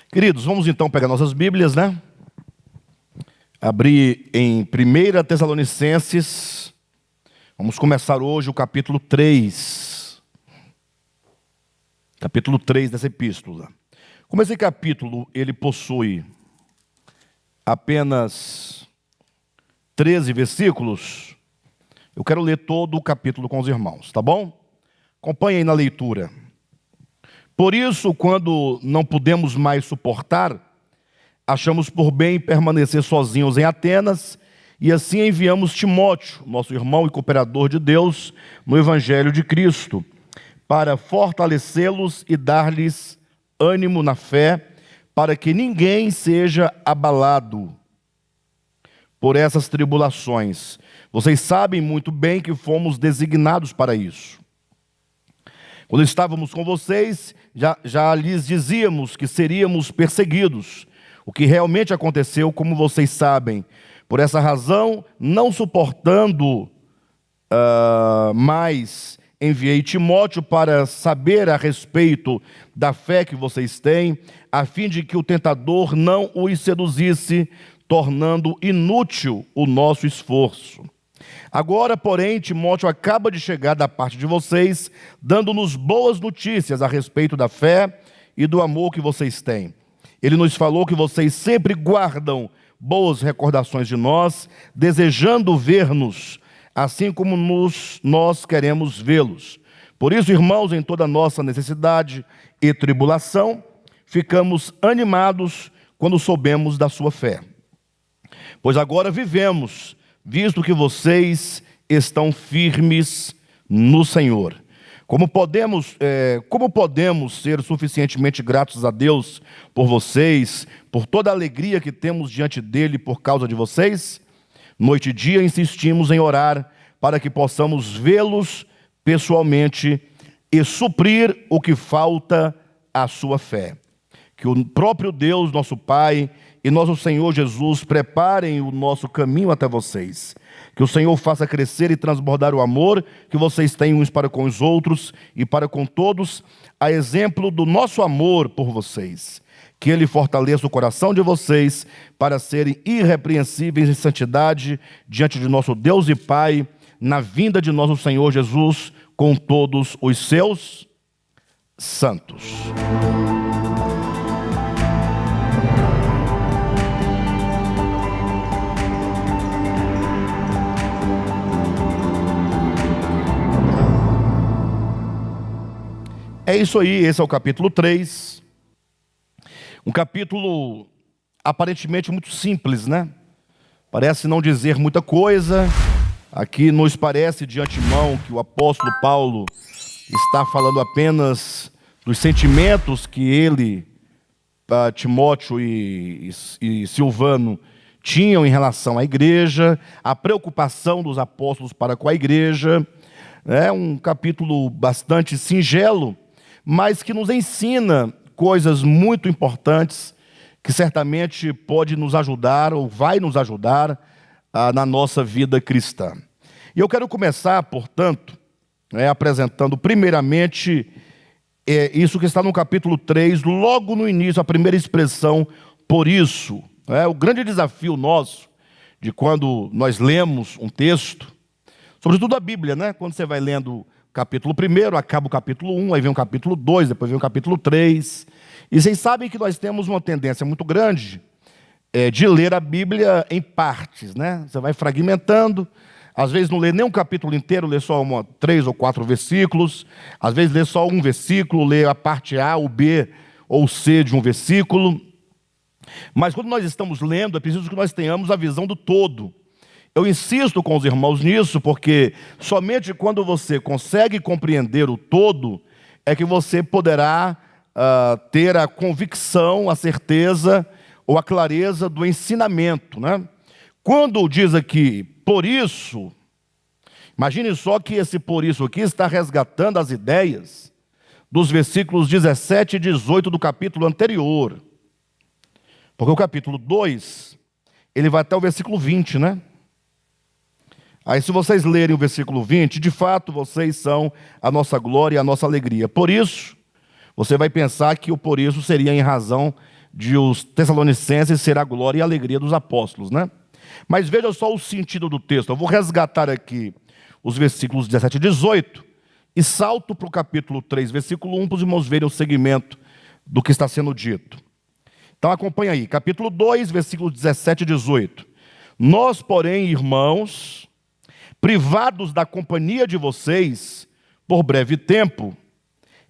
Queridos, vamos então pegar nossas Bíblias, né? Abrir em 1 Tessalonicenses. Vamos começar hoje o capítulo 3. Capítulo 3 dessa epístola. Como esse capítulo, ele possui apenas 13 versículos, eu quero ler todo o capítulo com os irmãos, tá bom? Acompanhe aí na leitura. Por isso, quando não pudemos mais suportar, achamos por bem permanecer sozinhos em Atenas, e assim enviamos Timóteo, nosso irmão e cooperador de Deus, no Evangelho de Cristo, para fortalecê-los e dar-lhes ânimo na fé, para que ninguém seja abalado por essas tribulações. Vocês sabem muito bem que fomos designados para isso. Quando estávamos com vocês, já lhes dizíamos que seríamos perseguidos, o que realmente aconteceu, como vocês sabem. Por essa razão, não suportando mais, enviei Timóteo para saber a respeito da fé que vocês têm, a fim de que o tentador não os seduzisse, tornando inútil o nosso esforço. Agora, porém, Timóteo acaba de chegar da parte de vocês, dando-nos boas notícias a respeito da fé e do amor que vocês têm. Ele nos falou que vocês sempre guardam boas recordações de nós, desejando ver-nos, assim como nós queremos vê-los. Por isso, irmãos, em toda a nossa necessidade e tribulação, ficamos animados quando soubemos da sua fé. Pois agora vivemos, visto que vocês estão firmes no Senhor. Como podemos ser suficientemente gratos a Deus por vocês, por toda a alegria que temos diante dele por causa de vocês? Noite e dia insistimos em orar para que possamos vê-los pessoalmente e suprir o que falta à sua fé. Que o próprio Deus, nosso Pai, e nosso Senhor Jesus preparem o nosso caminho até vocês. Que o Senhor faça crescer e transbordar o amor que vocês têm uns para com os outros e para com todos, a exemplo do nosso amor por vocês. Que Ele fortaleça o coração de vocês para serem irrepreensíveis em santidade diante de nosso Deus e Pai, na vinda de nosso Senhor Jesus com todos os seus santos. É isso aí, esse é o capítulo 3. Um capítulo aparentemente muito simples, né? Parece não dizer muita coisa. Aqui nos parece de antemão que o apóstolo Paulo está falando apenas dos sentimentos que ele, Timóteo e Silvano tinham em relação à igreja, a preocupação dos apóstolos para com a igreja. É um capítulo bastante singelo, mas que nos ensina coisas muito importantes, que certamente pode nos ajudar, ou vai nos ajudar, na nossa vida cristã. E eu quero começar, portanto, apresentando primeiramente isso que está no capítulo 3, logo no início, a primeira expressão, por isso. O grande desafio nosso, de quando nós lemos um texto, sobretudo a Bíblia, né? Quando você vai lendo capítulo 1, acaba o capítulo 1, aí vem o capítulo 2, depois vem o capítulo 3. E vocês sabem que nós temos uma tendência muito grande de ler a Bíblia em partes, né? Você vai fragmentando, às vezes não lê nem um capítulo inteiro, lê só 3 ou 4 versículos, às vezes lê só um versículo, lê a parte A, o B ou o C de um versículo. Mas quando nós estamos lendo, é preciso que nós tenhamos a visão do todo. Eu insisto com os irmãos nisso, porque somente quando você consegue compreender o todo, é que você poderá ter a convicção, a certeza ou a clareza do ensinamento, né? Quando diz aqui, por isso, imagine só que esse por isso aqui está resgatando as ideias dos versículos 17 e 18 do capítulo anterior. Porque o capítulo 2, ele vai até o versículo 20, né? Aí se vocês lerem o versículo 20, de fato vocês são a nossa glória e a nossa alegria. Por isso, você vai pensar que o por isso seria em razão de os Tessalonicenses ser a glória e a alegria dos apóstolos, né? Mas veja só o sentido do texto. Eu vou resgatar aqui os versículos 17 e 18 e salto para o capítulo 3, versículo 1, para os irmãos verem o segmento do que está sendo dito. Então acompanha aí, capítulo 2, versículos 17 e 18. Nós, porém, irmãos, privados da companhia de vocês por breve tempo,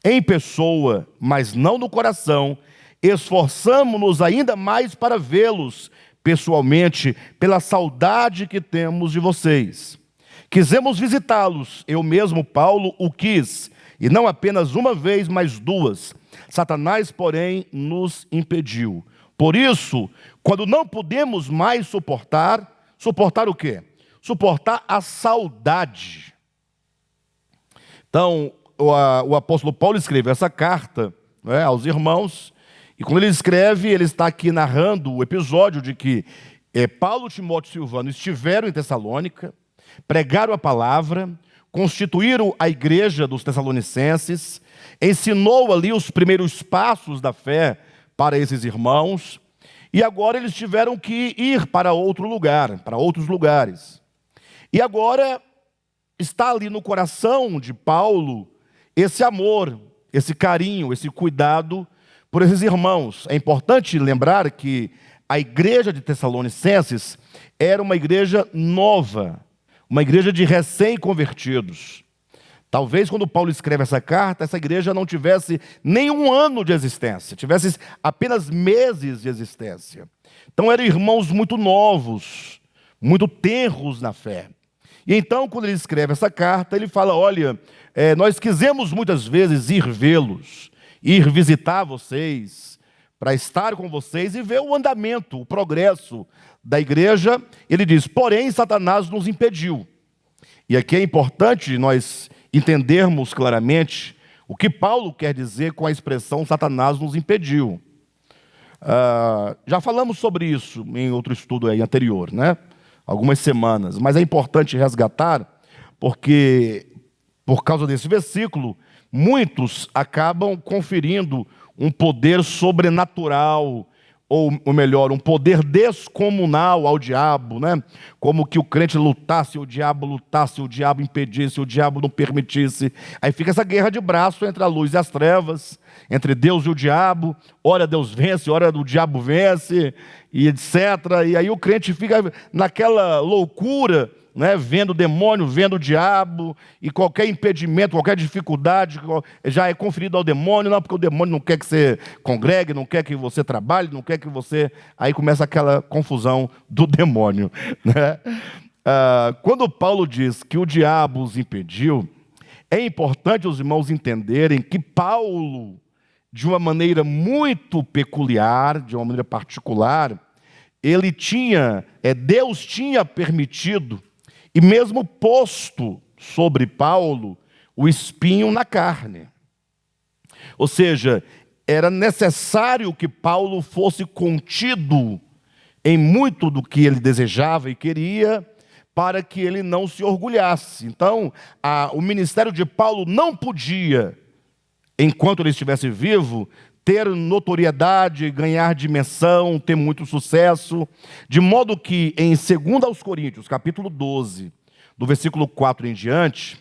em pessoa, mas não no coração, esforçamo-nos ainda mais para vê-los pessoalmente, pela saudade que temos de vocês. Quisemos visitá-los, eu mesmo, Paulo, o quis, e não apenas uma vez, mas duas. Satanás, porém, nos impediu. Por isso, quando não pudemos mais suportar o quê? Suportar a saudade. Então, o apóstolo Paulo escreveu essa carta, né, aos irmãos, e quando ele escreve, ele está aqui narrando o episódio de que Paulo, Timóteo e Silvano estiveram em Tessalônica, pregaram a palavra, constituíram a igreja dos Tessalonicenses, ensinou ali os primeiros passos da fé para esses irmãos, e agora eles tiveram que ir para outro lugar, para outros lugares. E agora está ali no coração de Paulo esse amor, esse carinho, esse cuidado por esses irmãos. É importante lembrar que a igreja de Tessalonicenses era uma igreja nova, uma igreja de recém-convertidos. Talvez quando Paulo escreve essa carta, essa igreja não tivesse nenhum ano de existência, tivesse apenas meses de existência. Então eram irmãos muito novos, muito tenros na fé. E então, quando ele escreve essa carta, ele fala, olha, nós quisemos muitas vezes ir vê-los, ir visitar vocês, para estar com vocês e ver o andamento, o progresso da igreja. Ele diz, porém, Satanás nos impediu. E aqui é importante nós entendermos claramente o que Paulo quer dizer com a expressão Satanás nos impediu. Já falamos sobre isso em outro estudo aí anterior, né? Algumas semanas, mas é importante resgatar, porque por causa desse versículo, muitos acabam conferindo um poder sobrenatural, ou melhor, um poder descomunal ao diabo, né? Como que o crente lutasse, o diabo impedisse, o diabo não permitisse. Aí fica essa guerra de braço entre a luz e as trevas, entre Deus e o diabo. Ora Deus vence, ora o diabo vence, e etc. E aí o crente fica naquela loucura, né, vendo o demônio, vendo o diabo, e qualquer impedimento, qualquer dificuldade já é conferido ao demônio, não, porque o demônio não quer que você congregue, não quer que você trabalhe, não quer que você... Aí começa aquela confusão do demônio, né? Quando Paulo diz que o diabo os impediu, é importante os irmãos entenderem que Paulo, de uma maneira muito peculiar, de uma maneira particular, Deus tinha permitido e mesmo posto sobre Paulo o espinho na carne. Ou seja, era necessário que Paulo fosse contido em muito do que ele desejava e queria, para que ele não se orgulhasse. Então, o ministério de Paulo não podia, enquanto ele estivesse vivo, ter notoriedade, ganhar dimensão, ter muito sucesso, de modo que em 2 aos Coríntios, capítulo 12, do versículo 4 em diante,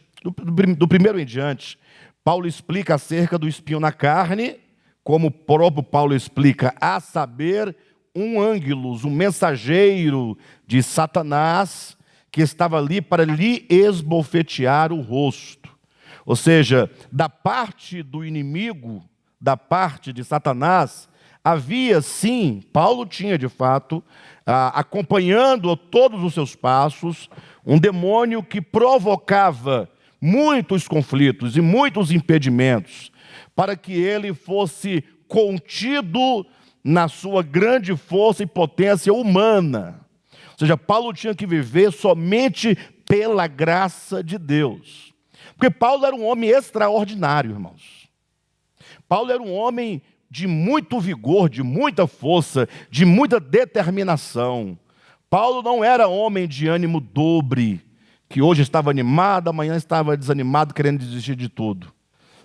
do primeiro em diante, Paulo explica acerca do espinho na carne, como o próprio Paulo explica, a saber, um ângelos, um mensageiro de Satanás, que estava ali para lhe esbofetear o rosto. Ou seja, da parte do inimigo, da parte de Satanás, havia sim, Paulo tinha de fato, acompanhando todos os seus passos, um demônio que provocava muitos conflitos e muitos impedimentos, para que ele fosse contido na sua grande força e potência humana. Ou seja, Paulo tinha que viver somente pela graça de Deus. Porque Paulo era um homem extraordinário, irmãos. Paulo era um homem de muito vigor, de muita força, de muita determinação. Paulo não era homem de ânimo dobre, que hoje estava animado, amanhã estava desanimado, querendo desistir de tudo.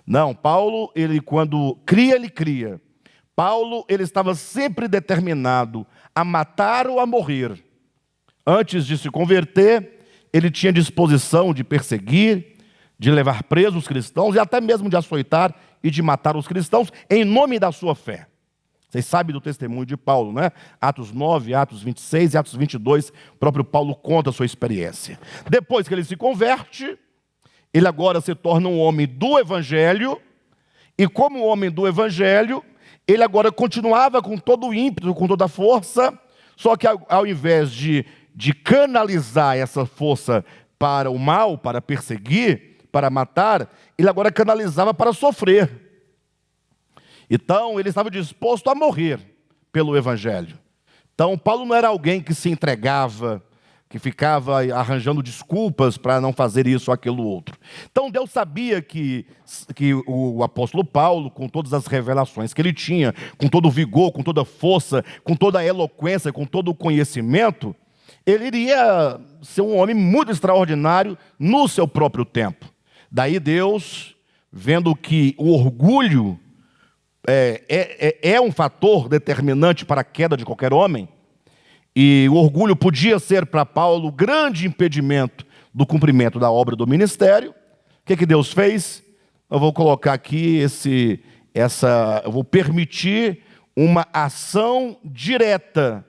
Não, Paulo, ele quando cria, ele cria. Paulo, ele estava sempre determinado a matar ou a morrer. Antes de se converter, ele tinha disposição de perseguir, de levar presos os cristãos e até mesmo de açoitar e de matar os cristãos em nome da sua fé. Vocês sabem do testemunho de Paulo, né? Atos 9, Atos 26 e Atos 22, o próprio Paulo conta a sua experiência. Depois que ele se converte, ele agora se torna um homem do Evangelho, e como homem do Evangelho, ele agora continuava com todo o ímpeto, com toda a força, só que ao invés de canalizar essa força para o mal, para perseguir, para matar, ele agora canalizava para sofrer. Então, ele estava disposto a morrer pelo Evangelho. Então, Paulo não era alguém que se entregava, que ficava arranjando desculpas para não fazer isso ou aquilo outro. Então, Deus sabia que o apóstolo Paulo, com todas as revelações que ele tinha, com todo o vigor, com toda a força, com toda a eloquência, com todo o conhecimento, ele iria ser um homem muito extraordinário no seu próprio tempo. Daí Deus, vendo que o orgulho é um fator determinante para a queda de qualquer homem, e o orgulho podia ser para Paulo o grande impedimento do cumprimento da obra do ministério, o que Deus fez? Eu vou colocar aqui eu vou permitir uma ação direta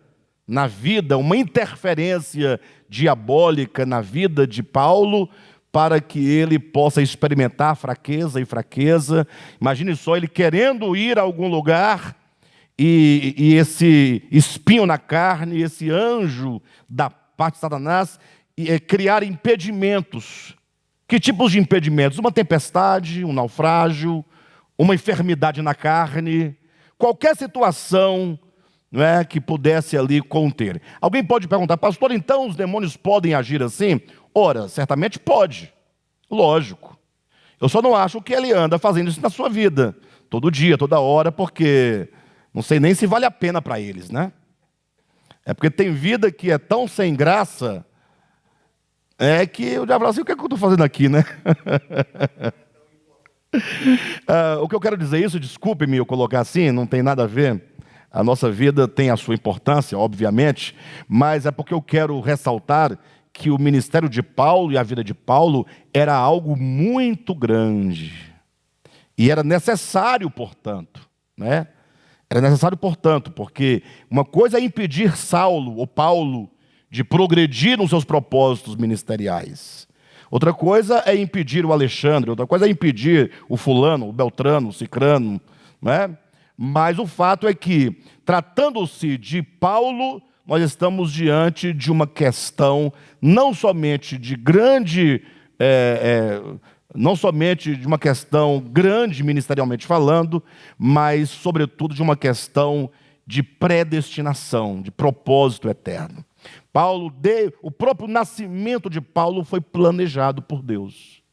na vida, uma interferência diabólica na vida de Paulo, para que ele possa experimentar fraqueza e fraqueza. Imagine só, ele querendo ir a algum lugar, e esse espinho na carne, esse anjo da parte de Satanás, criar impedimentos. Que tipos de impedimentos? Uma tempestade, um naufrágio, uma enfermidade na carne, qualquer situação, não é, que pudesse ali conter. Alguém pode perguntar: pastor, então os demônios podem agir assim? Ora, certamente pode, lógico. Eu só não acho que ele anda fazendo isso na sua vida, todo dia, toda hora, porque não sei nem se vale a pena para eles, né? É porque tem vida que é tão sem graça, que o diabo fala assim: o que é que eu estou fazendo aqui, né? O que eu quero dizer isso, desculpe-me eu colocar assim, não tem nada a ver. A nossa vida tem a sua importância, obviamente, mas é porque eu quero ressaltar que o ministério de Paulo e a vida de Paulo era algo muito grande. E era necessário, portanto, né? Era necessário, portanto, porque uma coisa é impedir Saulo ou Paulo de progredir nos seus propósitos ministeriais. Outra coisa é impedir o Alexandre, outra coisa é impedir o fulano, o beltrano, o cicrano, né? Mas o fato é que, tratando-se de Paulo, nós estamos diante de uma questão não somente de grande, não somente de uma questão grande ministerialmente falando, mas sobretudo de uma questão de predestinação, de propósito eterno. O próprio nascimento de Paulo foi planejado por Deus.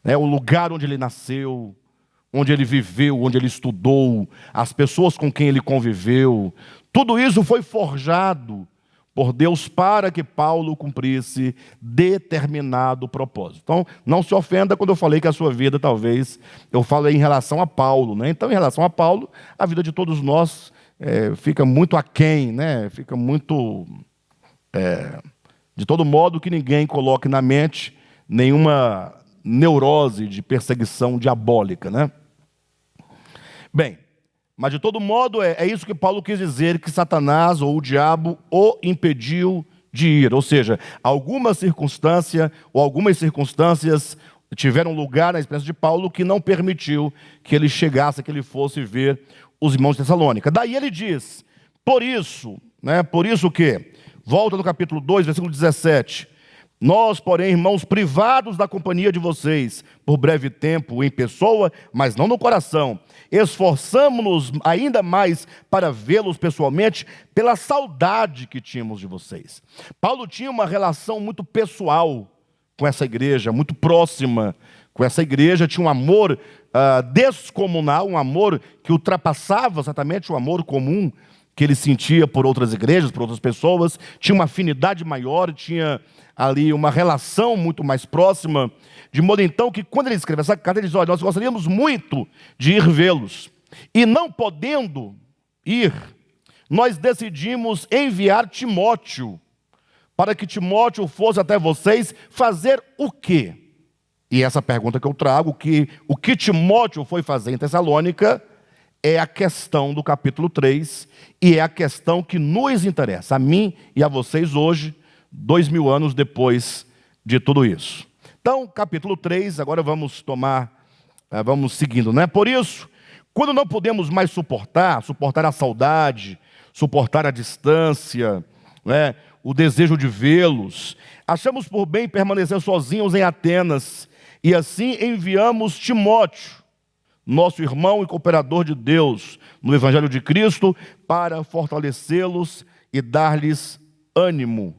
O lugar onde ele nasceu, onde ele viveu, onde ele estudou, as pessoas com quem ele conviveu, tudo isso foi forjado por Deus para que Paulo cumprisse determinado propósito. Então, não se ofenda quando eu falei que a sua vida, talvez, eu falo em relação a Paulo, né? Então, em relação a Paulo, a vida de todos nós fica muito aquém, né? Fica muito... de todo modo que ninguém coloque na mente nenhuma neurose de perseguição diabólica, né? Bem, mas de todo modo é isso que Paulo quis dizer, que Satanás ou o diabo o impediu de ir. Ou seja, alguma circunstância ou algumas circunstâncias tiveram lugar na experiência de Paulo que não permitiu que ele chegasse, que ele fosse ver os irmãos de Tessalônica. Daí ele diz: por isso que, volta no capítulo 2, versículo 17, nós, porém, irmãos, privados da companhia de vocês, por breve tempo, em pessoa, mas não no coração, esforçamo-nos ainda mais para vê-los pessoalmente, pela saudade que tínhamos de vocês. Paulo tinha uma relação muito pessoal com essa igreja, muito próxima com essa igreja, tinha um amor descomunal, um amor que ultrapassava exatamente o amor comum que ele sentia por outras igrejas, por outras pessoas, tinha uma afinidade maior, tinha ali uma relação muito mais próxima, de modo então que quando ele escreve essa carta, ele diz: olha, nós gostaríamos muito de ir vê-los. E não podendo ir, nós decidimos enviar Timóteo, para que Timóteo fosse até vocês fazer o quê? E essa pergunta que eu trago, o que Timóteo foi fazer em Tessalônica, é a questão do capítulo 3, e é a questão que nos interessa, a mim e a vocês hoje, 2000 anos depois de tudo isso. Então, capítulo 3, agora vamos seguindo, né? Por isso, quando não podemos mais suportar a saudade, suportar a distância, né? O desejo de vê-los, achamos por bem permanecer sozinhos em Atenas, e assim enviamos Timóteo, nosso irmão e cooperador de Deus no Evangelho de Cristo, para fortalecê-los e dar-lhes ânimo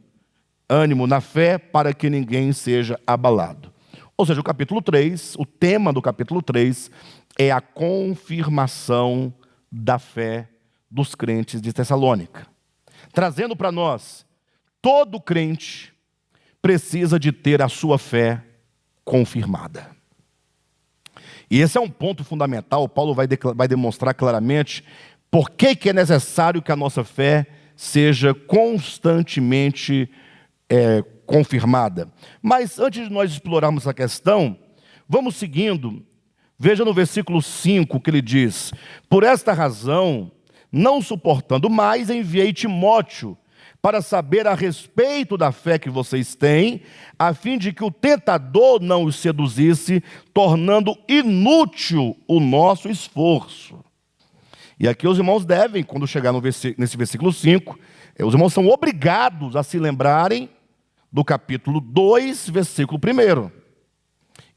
na fé, para que ninguém seja abalado. Ou seja, o capítulo 3, o tema do capítulo 3 é a confirmação da fé dos crentes de Tessalônica, trazendo para nós, todo crente precisa de ter a sua fé confirmada. E esse é um ponto fundamental. Paulo vai demonstrar claramente por que é necessário que a nossa fé seja constantemente confirmada. Mas antes de nós explorarmos essa questão, vamos seguindo. Veja no versículo 5 que ele diz: por esta razão, não suportando mais, enviei Timóteo para saber a respeito da fé que vocês têm, a fim de que o tentador não os seduzisse, tornando inútil o nosso esforço. E aqui os irmãos devem, quando chegar nesse versículo 5, os irmãos são obrigados a se lembrarem do capítulo 2, versículo 1,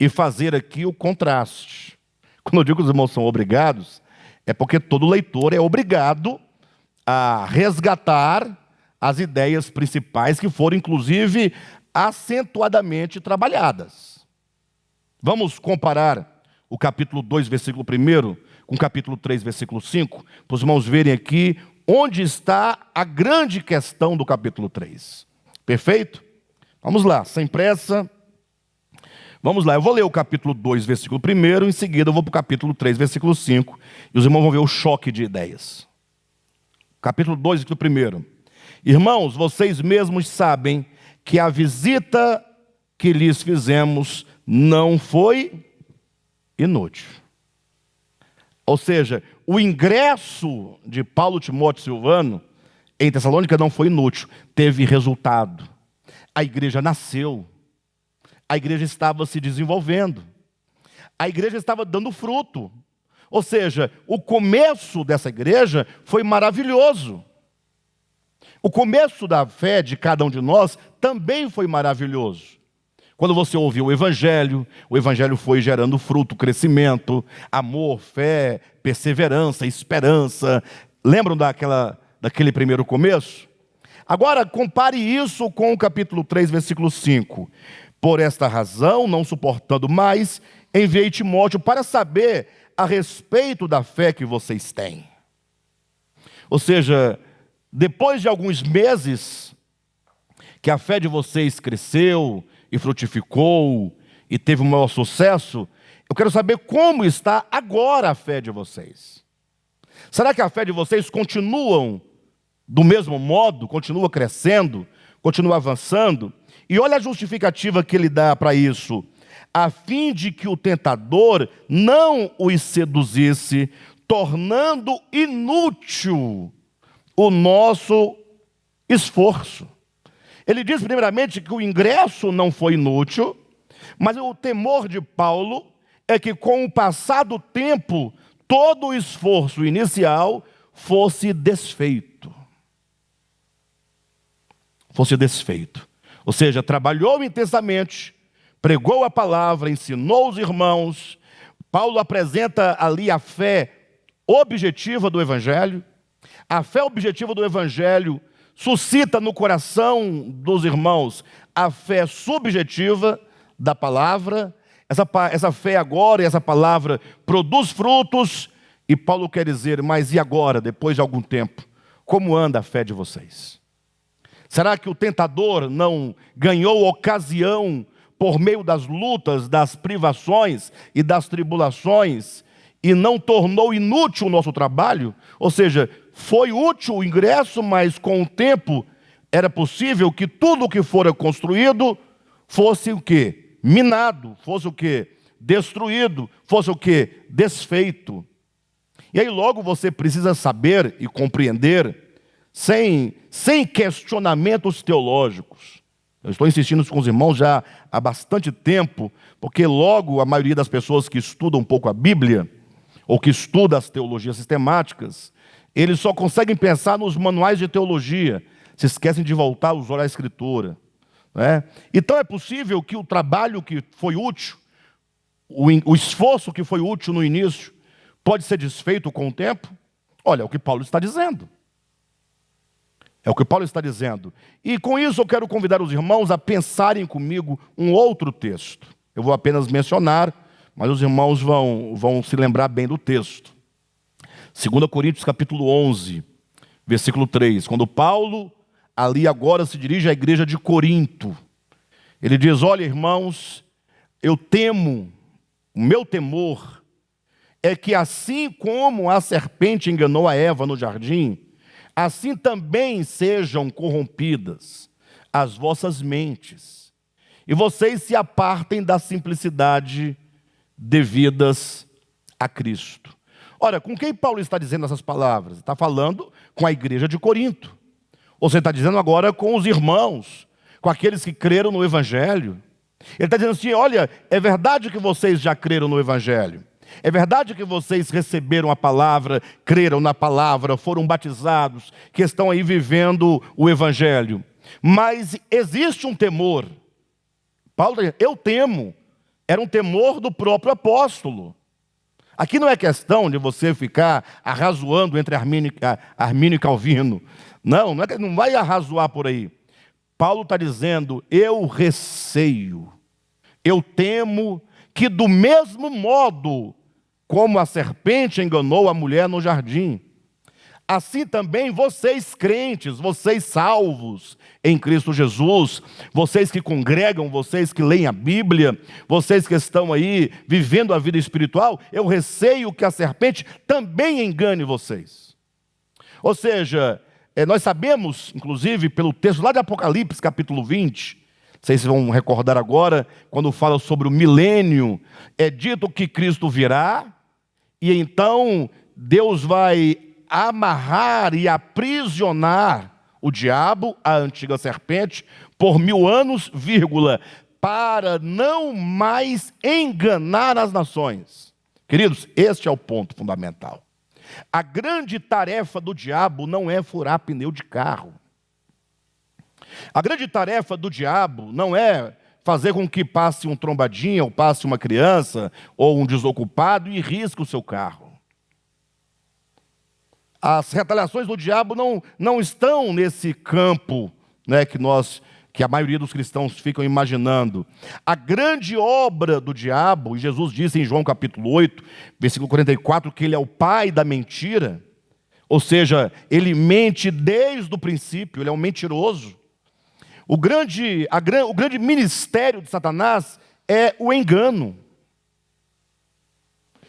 e fazer aqui o contraste. Quando eu digo que os irmãos são obrigados, é porque todo leitor é obrigado a resgatar as ideias principais que foram, inclusive, acentuadamente trabalhadas. Vamos comparar o capítulo 2, versículo 1, com o capítulo 3, versículo 5, para os irmãos verem aqui onde está a grande questão do capítulo 3. Perfeito? Vamos lá, sem pressa. Vamos lá, eu vou ler o capítulo 2, versículo 1, em seguida eu vou para o capítulo 3, versículo 5, e os irmãos vão ver o choque de ideias. Capítulo 2, versículo 1. Irmãos, vocês mesmos sabem que a visita que lhes fizemos não foi inútil. Ou seja, o ingresso de Paulo, Timóteo e Silvano em Tessalônica não foi inútil, teve resultado. A igreja nasceu, a igreja estava se desenvolvendo, a igreja estava dando fruto. Ou seja, o começo dessa igreja foi maravilhoso. O começo da fé de cada um de nós também foi maravilhoso. Quando você ouviu o Evangelho foi gerando fruto, crescimento, amor, fé, perseverança, esperança. Lembram daquele primeiro começo? Agora, compare isso com o capítulo 3, versículo 5. Por esta razão, não suportando mais, enviei Timóteo para saber a respeito da fé que vocês têm. Ou seja, depois de alguns meses que a fé de vocês cresceu e frutificou e teve um maior sucesso, eu quero saber como está agora a fé de vocês. Será que a fé de vocês continua do mesmo modo, continua crescendo, continua avançando? E olha a justificativa que ele dá para isso: a fim de que o tentador não os seduzisse, tornando inútil o nosso esforço. Ele diz primeiramente que o ingresso não foi inútil, mas o temor de Paulo é que com o passar do tempo, todo o esforço inicial fosse desfeito. Ou seja, trabalhou intensamente, pregou a palavra, ensinou os irmãos. Paulo apresenta ali a fé objetiva do Evangelho. A fé objetiva do Evangelho suscita no coração dos irmãos a fé subjetiva da palavra. Essa fé agora e essa palavra produz frutos. E Paulo quer dizer: mas e agora, depois de algum tempo, como anda a fé de vocês? Será que o tentador não ganhou ocasião por meio das lutas, das privações e das tribulações, e não tornou inútil o nosso trabalho, ou seja, foi útil o ingresso, mas com o tempo era possível que tudo o que fora construído fosse o quê? Minado, fosse o quê? Destruído, fosse o quê? Desfeito. E aí logo você precisa saber e compreender, sem questionamentos teológicos. Eu estou insistindo com os irmãos já há bastante tempo, porque logo a maioria das pessoas que estudam um pouco a Bíblia, ou que estuda as teologias sistemáticas, eles só conseguem pensar nos manuais de teologia, se esquecem de voltar os olhos à Escritura. Né? Então é possível que o trabalho que foi útil, o esforço que foi útil no início, pode ser desfeito com o tempo? Olha, é o que Paulo está dizendo. É o que Paulo está dizendo. E com isso eu quero convidar os irmãos a pensarem comigo um outro texto. Eu vou apenas mencionar, mas os irmãos vão se lembrar bem do texto. 2 Coríntios capítulo 11, versículo 3. Quando Paulo, ali agora, se dirige à igreja de Corinto, ele diz: olha, irmãos, eu temo, o meu temor é que assim como a serpente enganou a Eva no jardim, assim também sejam corrompidas as vossas mentes, e vocês se apartem da simplicidade devidas a Cristo. Ora, com quem Paulo está dizendo essas palavras? Está falando com a igreja de Corinto. Ou você está dizendo agora com os irmãos, com aqueles que creram no Evangelho. Ele está dizendo assim: olha, é verdade que vocês já creram no Evangelho. É verdade que vocês receberam a palavra, creram na palavra, foram batizados, que estão aí vivendo o Evangelho. Mas existe um temor. Paulo está dizendo: eu temo. Era um temor do próprio apóstolo. Aqui não é questão de você ficar arrazoando entre Armínio e Calvino. Não vai arrazoar por aí. Paulo está dizendo: eu receio, eu temo que do mesmo modo como a serpente enganou a mulher no jardim, assim também vocês crentes, vocês salvos em Cristo Jesus, vocês que congregam, vocês que leem a Bíblia, vocês que estão aí vivendo a vida espiritual, eu receio que a serpente também engane vocês. Ou seja, nós sabemos, inclusive, pelo texto lá de Apocalipse, capítulo 20, vocês vão recordar agora, quando fala sobre o milênio, é dito que Cristo virá, e então Deus vai amarrar e aprisionar o diabo, a antiga serpente, por 1000 anos, para não mais enganar as nações. Queridos, este é o ponto fundamental. A grande tarefa do diabo não é furar pneu de carro. A grande tarefa do diabo não é fazer com que passe um trombadinha, ou passe uma criança, ou um desocupado e risque o seu carro. As retaliações do diabo não estão nesse campo, né, que a maioria dos cristãos ficam imaginando. A grande obra do diabo, e Jesus disse em João capítulo 8, versículo 44, que ele é o pai da mentira, ou seja, ele mente desde o princípio, ele é um mentiroso. O grande ministério de Satanás é o engano.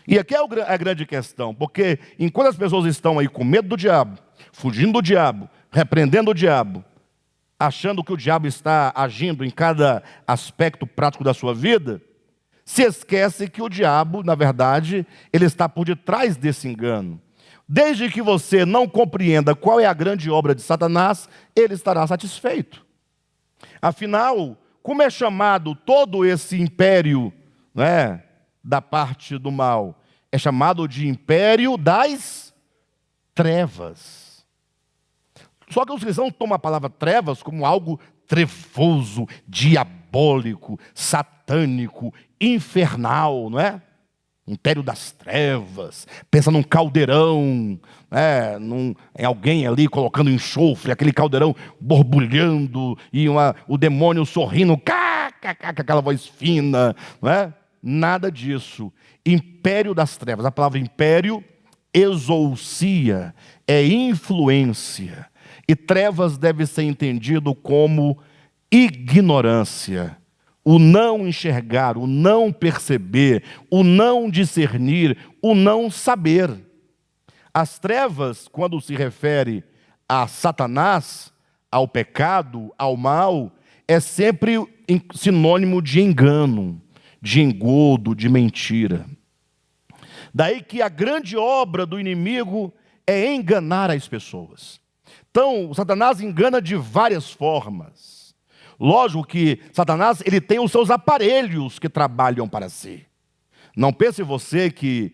E aqui é a grande questão, porque enquanto as pessoas estão aí com medo do diabo, fugindo do diabo, repreendendo o diabo, achando que o diabo está agindo em cada aspecto prático da sua vida, se esquece que o diabo, na verdade, ele está por detrás desse engano. Desde que você não compreenda qual é a grande obra de Satanás, ele estará satisfeito. Afinal, como é chamado todo esse império, né, da parte do mal? É chamado de império das trevas. Só que os cristãos tomam a palavra trevas como algo trevoso, diabólico, satânico, infernal, não é? Império das trevas. Pensa num caldeirão, né? Em alguém ali colocando enxofre, aquele caldeirão borbulhando e o demônio sorrindo, aquela voz fina, não é? Nada disso. Império das trevas. A palavra império, exousia, é influência. E trevas deve ser entendido como ignorância. o não enxergar, o não perceber, o não discernir, o não saber. As trevas, quando se refere a Satanás, ao pecado, ao mal, é sempre sinônimo de engano, de engodo, de mentira. Daí que a grande obra do inimigo é enganar as pessoas. Então, Satanás engana de várias formas. Lógico que Satanás ele tem os seus aparelhos que trabalham para si. Não pense você que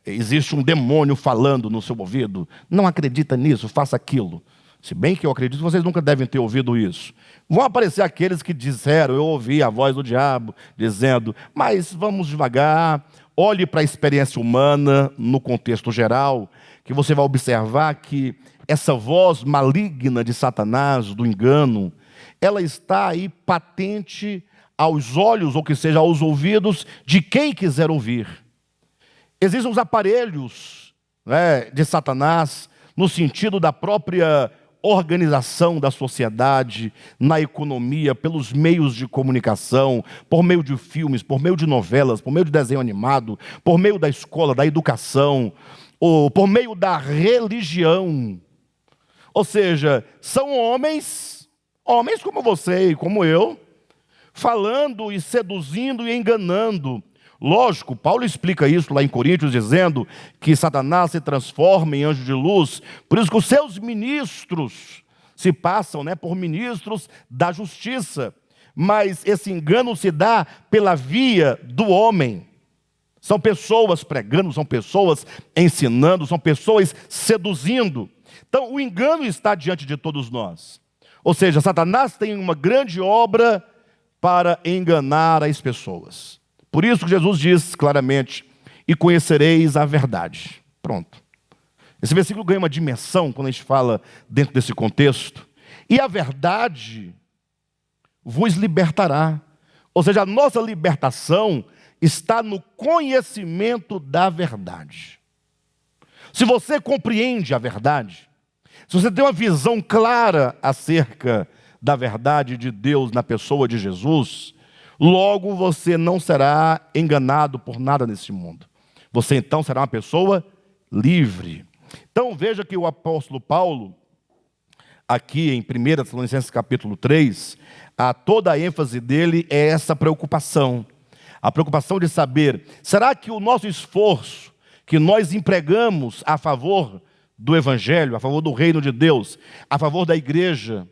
existe um demônio falando no seu ouvido. Não acredita nisso, faça aquilo. Se bem que eu acredito que vocês nunca devem ter ouvido isso. Vão aparecer aqueles que disseram, eu ouvi a voz do diabo dizendo, mas vamos devagar, olhe para a experiência humana no contexto geral, que você vai observar que essa voz maligna de Satanás, do engano, ela está aí patente aos olhos, ou que seja, aos ouvidos de quem quiser ouvir. Existem os aparelhos, né, de Satanás, no sentido da própria organização da sociedade, na economia, pelos meios de comunicação, por meio de filmes, por meio de novelas, por meio de desenho animado, por meio da escola, da educação, ou por meio da religião. Ou seja, são homens como você e como eu, falando e seduzindo e enganando. Lógico, Paulo explica isso lá em Coríntios, dizendo que Satanás se transforma em anjo de luz, por isso que os seus ministros se passam, por ministros da justiça. Mas esse engano se dá pela via do homem. São pessoas pregando, são pessoas ensinando, são pessoas seduzindo. Então, o engano está diante de todos nós. Ou seja, Satanás tem uma grande obra para enganar as pessoas. Por isso que Jesus diz claramente, e conhecereis a verdade. Pronto. Esse versículo ganha uma dimensão quando a gente fala dentro desse contexto. E a verdade vos libertará. Ou seja, a nossa libertação está no conhecimento da verdade. Se você compreende a verdade, se você tem uma visão clara acerca da verdade de Deus na pessoa de Jesus, logo você não será enganado por nada nesse mundo. Você então será uma pessoa livre. Então veja que o apóstolo Paulo, aqui em 1 Tessalonicenses capítulo 3, toda a ênfase dele é essa preocupação. A preocupação de saber, será que o nosso esforço que nós empregamos a favor do Evangelho, a favor do reino de Deus, a favor da igreja,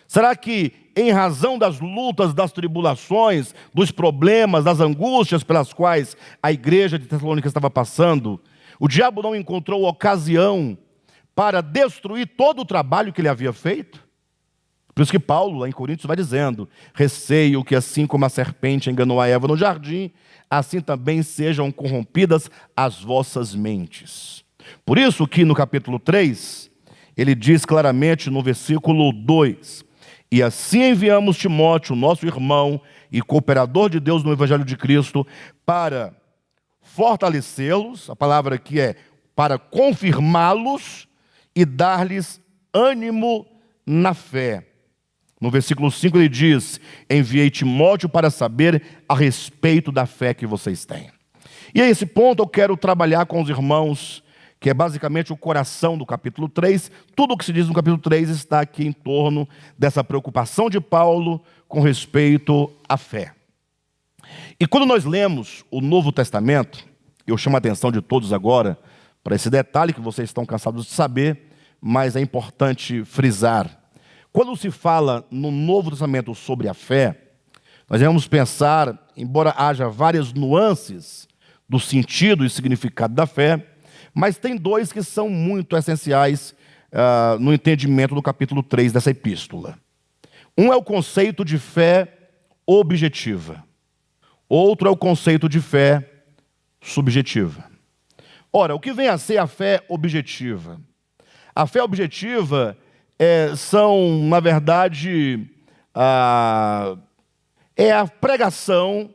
será que em razão das lutas, das tribulações, dos problemas, das angústias pelas quais a igreja de Tessalônica estava passando, o diabo não encontrou ocasião para destruir todo o trabalho que ele havia feito? Por isso que Paulo, lá em Coríntios, vai dizendo, receio que assim como a serpente enganou a Eva no jardim, assim também sejam corrompidas as vossas mentes. Por isso que no capítulo 3, ele diz claramente no versículo 2, e assim enviamos Timóteo, nosso irmão e cooperador de Deus no Evangelho de Cristo, para fortalecê-los, a palavra aqui é para confirmá-los e dar-lhes ânimo na fé. No versículo 5 ele diz, enviei Timóteo para saber a respeito da fé que vocês têm. E a esse ponto eu quero trabalhar com os irmãos, que é basicamente o coração do capítulo 3. Tudo o que se diz no capítulo 3 está aqui em torno dessa preocupação de Paulo com respeito à fé. E quando nós lemos o Novo Testamento, eu chamo a atenção de todos agora para esse detalhe que vocês estão cansados de saber, mas é importante frisar. Quando se fala no Novo Testamento sobre a fé, nós vamos pensar, embora haja várias nuances do sentido e significado da fé, mas tem dois que são muito essenciais no entendimento do capítulo 3 dessa epístola. Um é o conceito de fé objetiva. Outro é o conceito de fé subjetiva. Ora, o que vem a ser a fé objetiva? A fé objetiva são, na verdade, é a pregação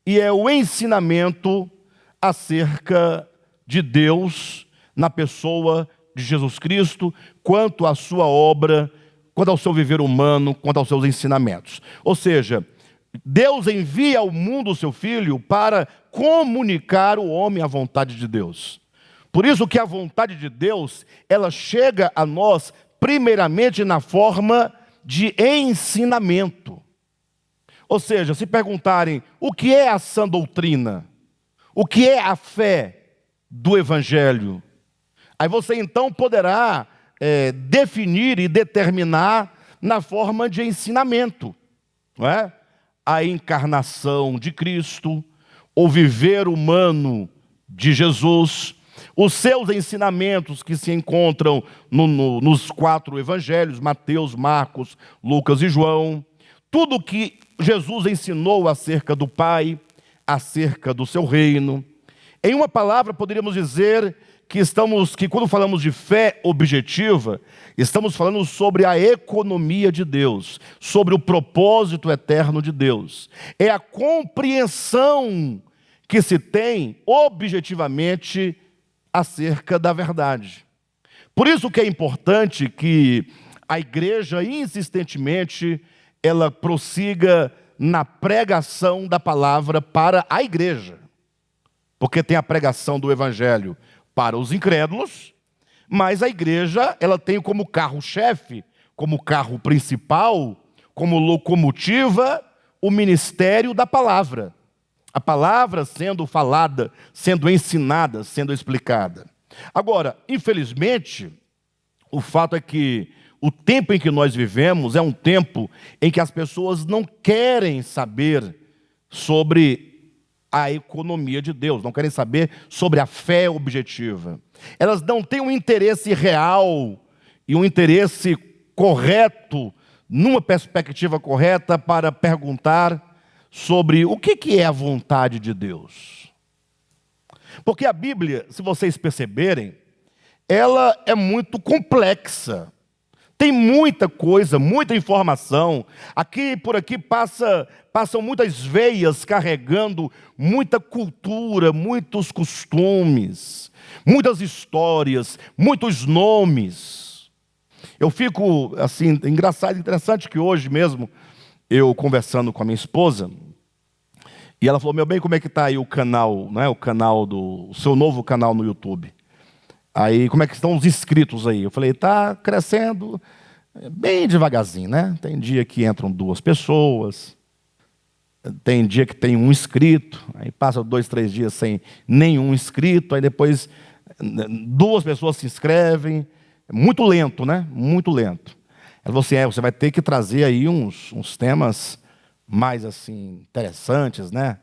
e é o ensinamento acerca de Deus na pessoa de Jesus Cristo, quanto à sua obra, quanto ao seu viver humano, quanto aos seus ensinamentos. Ou seja, Deus envia ao mundo o seu Filho para comunicar o homem à vontade de Deus. Por isso que a vontade de Deus, ela chega a nós primeiramente na forma de ensinamento. Ou seja, se perguntarem o que é a sã doutrina, o que é a fé do Evangelho, aí você então poderá definir e determinar na forma de ensinamento, não é? A encarnação de Cristo, o viver humano de Jesus, os seus ensinamentos que se encontram nos 4 evangelhos, Mateus, Marcos, Lucas e João, tudo que Jesus ensinou acerca do Pai, acerca do seu reino. Em uma palavra, poderíamos dizer que quando falamos de fé objetiva, estamos falando sobre a economia de Deus, sobre o propósito eterno de Deus. É a compreensão que se tem objetivamente acerca da verdade. Por isso que é importante que a igreja insistentemente ela prossiga na pregação da palavra para a igreja. Porque tem a pregação do evangelho para os incrédulos, mas a igreja ela tem como carro-chefe, como carro principal, como locomotiva, o ministério da palavra. A palavra sendo falada, sendo ensinada, sendo explicada. Agora, infelizmente, o fato é que o tempo em que nós vivemos é um tempo em que as pessoas não querem saber sobre a economia de Deus, não querem saber sobre a fé objetiva. Elas não têm um interesse real e um interesse correto, numa perspectiva correta, para perguntar sobre o que é a vontade de Deus. Porque a Bíblia, se vocês perceberem, ela é muito complexa. Tem muita coisa, muita informação. Por aqui passam muitas veias carregando muita cultura, muitos costumes, muitas histórias, muitos nomes. Eu fico assim, interessante que hoje mesmo, eu conversando com a minha esposa, e ela falou: meu bem, como é que está aí o canal, né? O seu novo canal no YouTube? Aí, como é que estão os inscritos aí? Eu falei: está crescendo bem devagarzinho, né? Tem dia que entram 2 pessoas, tem dia que tem 1 inscrito, aí passa 2, 3 dias sem nenhum inscrito, aí depois 2 pessoas se inscrevem. É muito lento, né? Muito lento. Ela falou assim: você vai ter que trazer aí uns temas mais assim interessantes, né?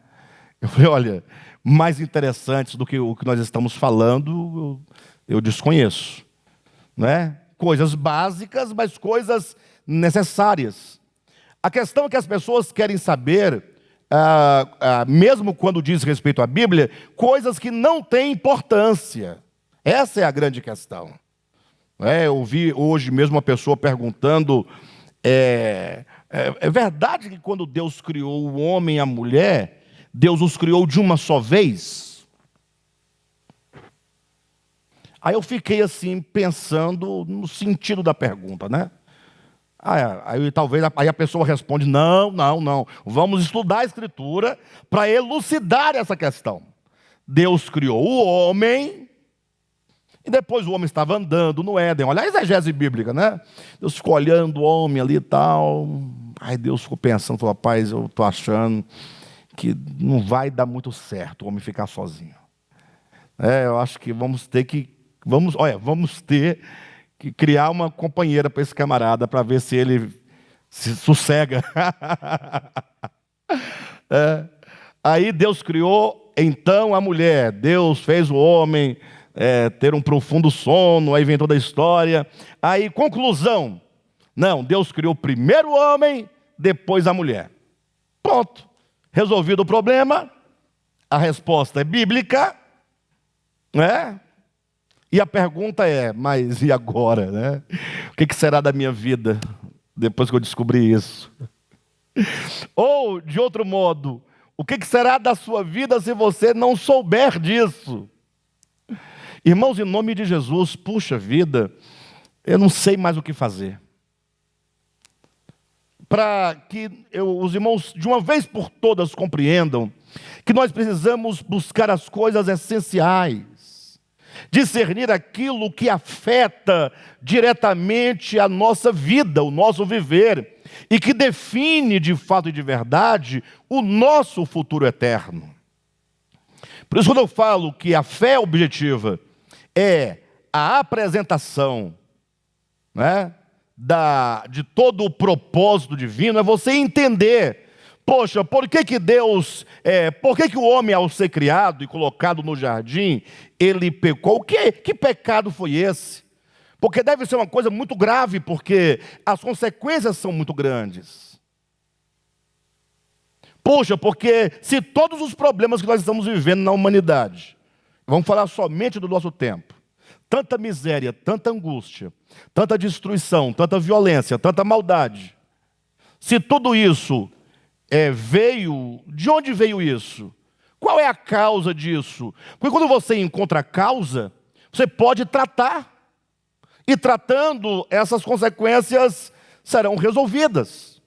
Eu falei: olha, mais interessantes do que o que nós estamos falando, eu desconheço, né? Coisas básicas, mas coisas necessárias. A questão é que as pessoas querem saber, mesmo quando diz respeito à Bíblia, coisas que não têm importância. Essa é a grande questão. Eu vi hoje mesmo uma pessoa perguntando: é verdade que quando Deus criou o homem e a mulher, Deus os criou de uma só vez? Aí eu fiquei assim, pensando no sentido da pergunta, né? Aí a pessoa responde: não. Vamos estudar a Escritura para elucidar essa questão. Deus criou o homem, e depois o homem estava andando no Éden. Olha a exegese bíblica, né? Deus ficou olhando o homem ali e tal. Aí Deus ficou pensando, falou: rapaz, eu estou achando que não vai dar muito certo o homem ficar sozinho. Eu acho que vamos ter que criar uma companheira para esse camarada, para ver se ele se sossega. Aí Deus criou então a mulher. Deus fez o homem ter um profundo sono. Aí vem toda a história. Aí, conclusão: não, Deus criou primeiro o homem, depois a mulher. Ponto. Resolvido o problema. A resposta é bíblica, né? E a pergunta é: mas e agora, né? O que será da minha vida depois que eu descobri isso? Ou, de outro modo, o que será da sua vida se você não souber disso? Irmãos, em nome de Jesus, puxa vida, eu não sei mais o que fazer. para que os irmãos, de uma vez por todas, compreendam que nós precisamos buscar as coisas essenciais, discernir aquilo que afeta diretamente a nossa vida, o nosso viver, e que define de fato e de verdade o nosso futuro eterno. Por isso, quando eu falo que a fé objetiva é a apresentação, né, de todo o propósito divino, é você entender, poxa, por que o homem, ao ser criado e colocado no jardim, ele pecou? Que pecado foi esse? Porque deve ser uma coisa muito grave, porque as consequências são muito grandes. Poxa, porque se todos os problemas que nós estamos vivendo na humanidade, vamos falar somente do nosso tempo, tanta miséria, tanta angústia, tanta destruição, tanta violência, tanta maldade, se tudo isso veio, de onde veio isso? Qual é a causa disso? Porque quando você encontra a causa, você pode tratar, e tratando, essas consequências serão resolvidas.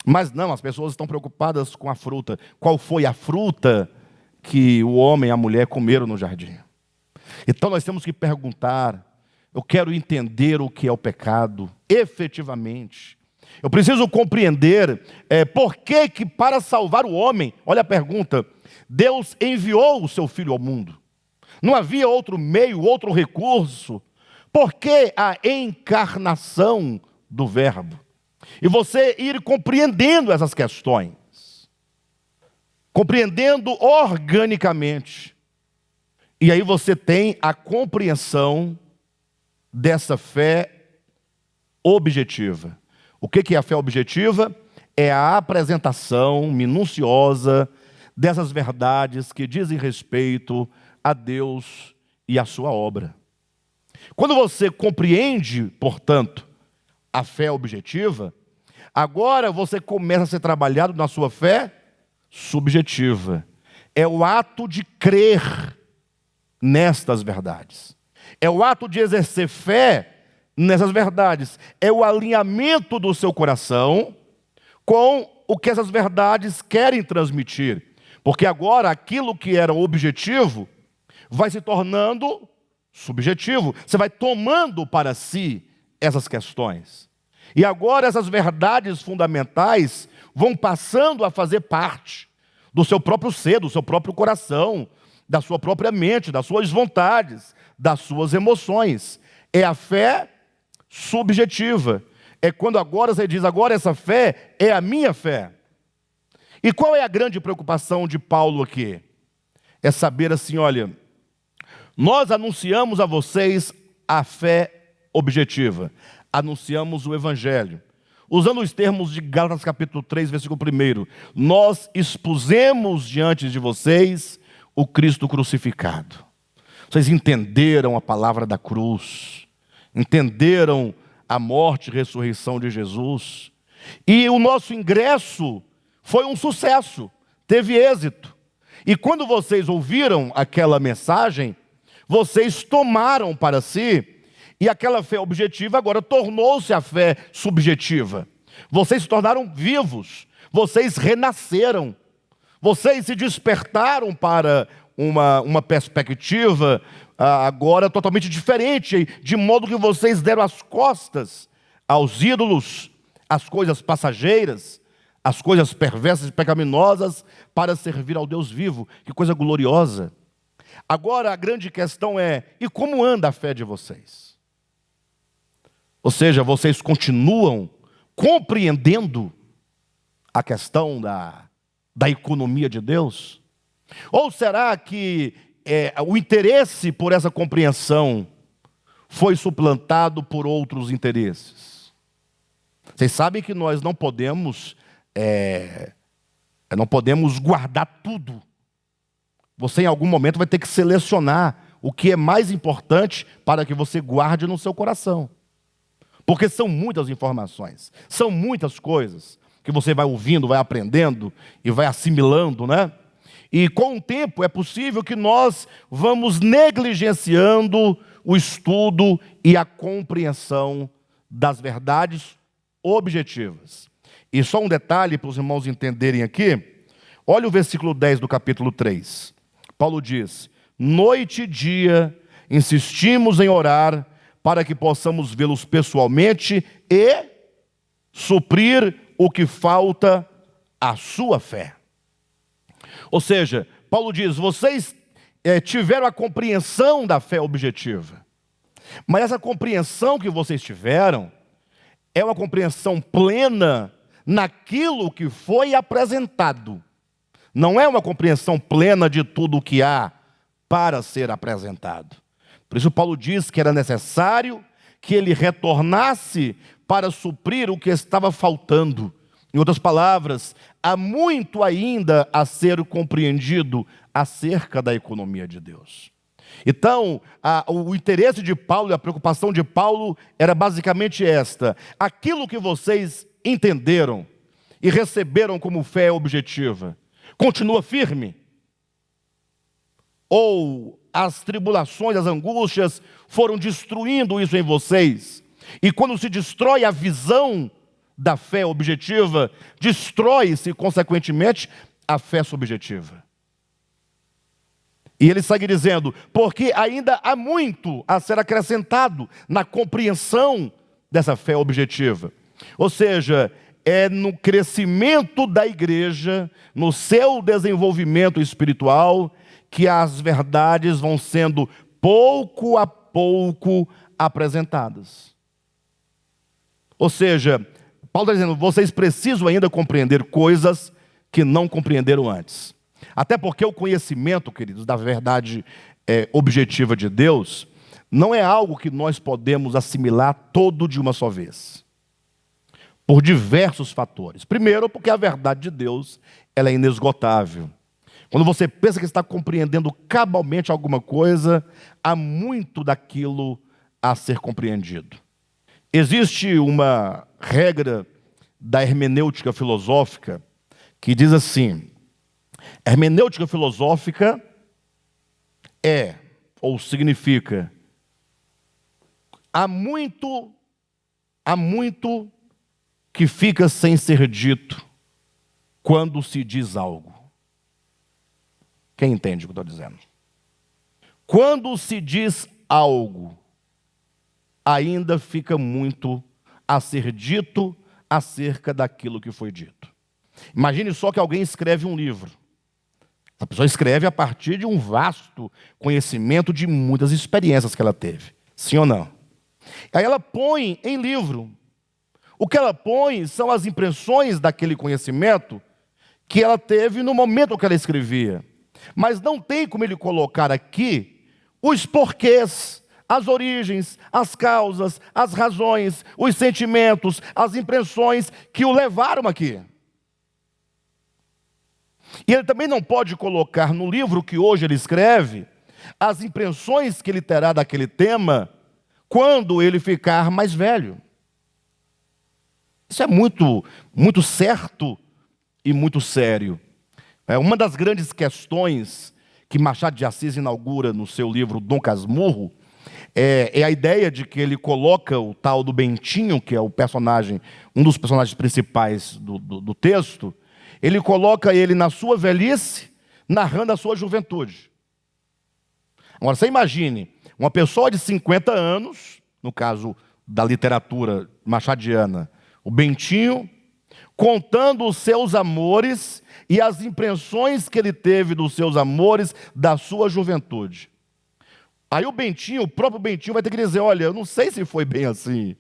Mas não, as pessoas estão preocupadas com a fruta. Qual foi a fruta que o homem e a mulher comeram no jardim? Então nós temos que perguntar, eu quero entender o que é o pecado, efetivamente. Eu preciso compreender por que para salvar o homem, olha a pergunta, Deus enviou o seu Filho ao mundo. Não havia outro meio, outro recurso. Por que a encarnação do Verbo? E você ir compreendendo essas questões, compreendendo organicamente. E aí você tem a compreensão dessa fé objetiva. O que é a fé objetiva? É a apresentação minuciosa dessas verdades que dizem respeito a Deus e a sua obra. Quando você compreende, portanto, a fé objetiva, agora você começa a ser trabalhado na sua fé subjetiva. É o ato de crer nestas verdades. É o ato de exercer fé nessas verdades. É o alinhamento do seu coração com o que essas verdades querem transmitir. Porque agora aquilo que era objetivo vai se tornando subjetivo. Você vai tomando para si essas questões. E agora essas verdades fundamentais vão passando a fazer parte do seu próprio ser, do seu próprio coração, da sua própria mente, das suas vontades, das suas emoções. É a fé subjetiva. É quando agora você diz, agora essa fé é a minha fé. E qual é a grande preocupação de Paulo aqui? É saber assim, olha, nós anunciamos a vocês a fé objetiva. Anunciamos o Evangelho. Usando os termos de Gálatas capítulo 3, versículo 1. Nós expusemos diante de vocês o Cristo crucificado. Vocês entenderam a palavra da cruz. Entenderam a morte e ressurreição de Jesus. E o nosso ingresso foi um sucesso. Teve êxito. E quando vocês ouviram aquela mensagem, vocês tomaram para si, e aquela fé objetiva agora tornou-se a fé subjetiva. Vocês se tornaram vivos, vocês renasceram, vocês se despertaram para uma perspectiva agora totalmente diferente, de modo que vocês deram as costas aos ídolos, às coisas passageiras, às coisas perversas e pecaminosas, para servir ao Deus vivo. Que coisa gloriosa! Agora a grande questão é, e como anda a fé de vocês? Ou seja, vocês continuam compreendendo a questão da economia de Deus? Ou será que o interesse por essa compreensão foi suplantado por outros interesses? Vocês sabem que nós não podemos guardar tudo. Você em algum momento vai ter que selecionar o que é mais importante para que você guarde no seu coração. Porque são muitas informações, são muitas coisas que você vai ouvindo, vai aprendendo e vai assimilando, né? E com o tempo é possível que nós vamos negligenciando o estudo e a compreensão das verdades objetivas. E só um detalhe para os irmãos entenderem aqui. Olha o versículo 10 do capítulo 3. Paulo diz: noite e dia insistimos em orar para que possamos vê-los pessoalmente e suprir o que falta à sua fé. Ou seja, Paulo diz: vocês tiveram a compreensão da fé objetiva, mas essa compreensão que vocês tiveram é uma compreensão plena naquilo que foi apresentado. Não é uma compreensão plena de tudo o que há para ser apresentado. Por isso Paulo diz que era necessário que ele retornasse para suprir o que estava faltando. Em outras palavras, há muito ainda a ser compreendido acerca da economia de Deus. Então, o interesse de Paulo e a preocupação de Paulo era basicamente esta: aquilo que vocês entenderam e receberam como fé objetiva, continua firme? Ou as tribulações, as angústias foram destruindo isso em vocês? E quando se destrói a visão da fé objetiva, destrói-se, consequentemente, a fé subjetiva. E ele segue dizendo: porque ainda há muito a ser acrescentado na compreensão dessa fé objetiva. Ou seja, é no crescimento da igreja, no seu desenvolvimento espiritual, que as verdades vão sendo pouco a pouco apresentadas. Ou seja, Paulo está dizendo: vocês precisam ainda compreender coisas que não compreenderam antes. Até porque o conhecimento, queridos, da verdade objetiva de Deus, não é algo que nós podemos assimilar todo de uma só vez. Por diversos fatores. Primeiro, porque a verdade de Deus, ela é inesgotável. Quando você pensa que está compreendendo cabalmente alguma coisa, há muito daquilo a ser compreendido. Existe uma regra da hermenêutica filosófica que diz assim: hermenêutica filosófica é, ou significa, há muito que fica sem ser dito quando se diz algo. Quem entende o que eu estou dizendo? Quando se diz algo, ainda fica muito a ser dito acerca daquilo que foi dito. Imagine só que alguém escreve um livro. A pessoa escreve a partir de um vasto conhecimento de muitas experiências que ela teve. Sim ou não? Aí ela põe em livro. O que ela põe são as impressões daquele conhecimento que ela teve no momento que ela escrevia. Mas não tem como ele colocar aqui os porquês, as origens, as causas, as razões, os sentimentos, as impressões que o levaram aqui. E ele também não pode colocar no livro que hoje ele escreve as impressões que ele terá daquele tema quando ele ficar mais velho. Isso é muito, muito certo e muito sério. Uma das grandes questões que Machado de Assis inaugura no seu livro Dom Casmurro é a ideia de que ele coloca o tal do Bentinho, que é o personagem, um dos personagens principais do texto, ele coloca ele na sua velhice, narrando a sua juventude. Agora, você imagine, uma pessoa de 50 anos, no caso da literatura machadiana, o Bentinho, contando os seus amores e as impressões que ele teve dos seus amores da sua juventude. Aí o próprio Bentinho vai ter que dizer: olha, eu não sei se foi bem assim.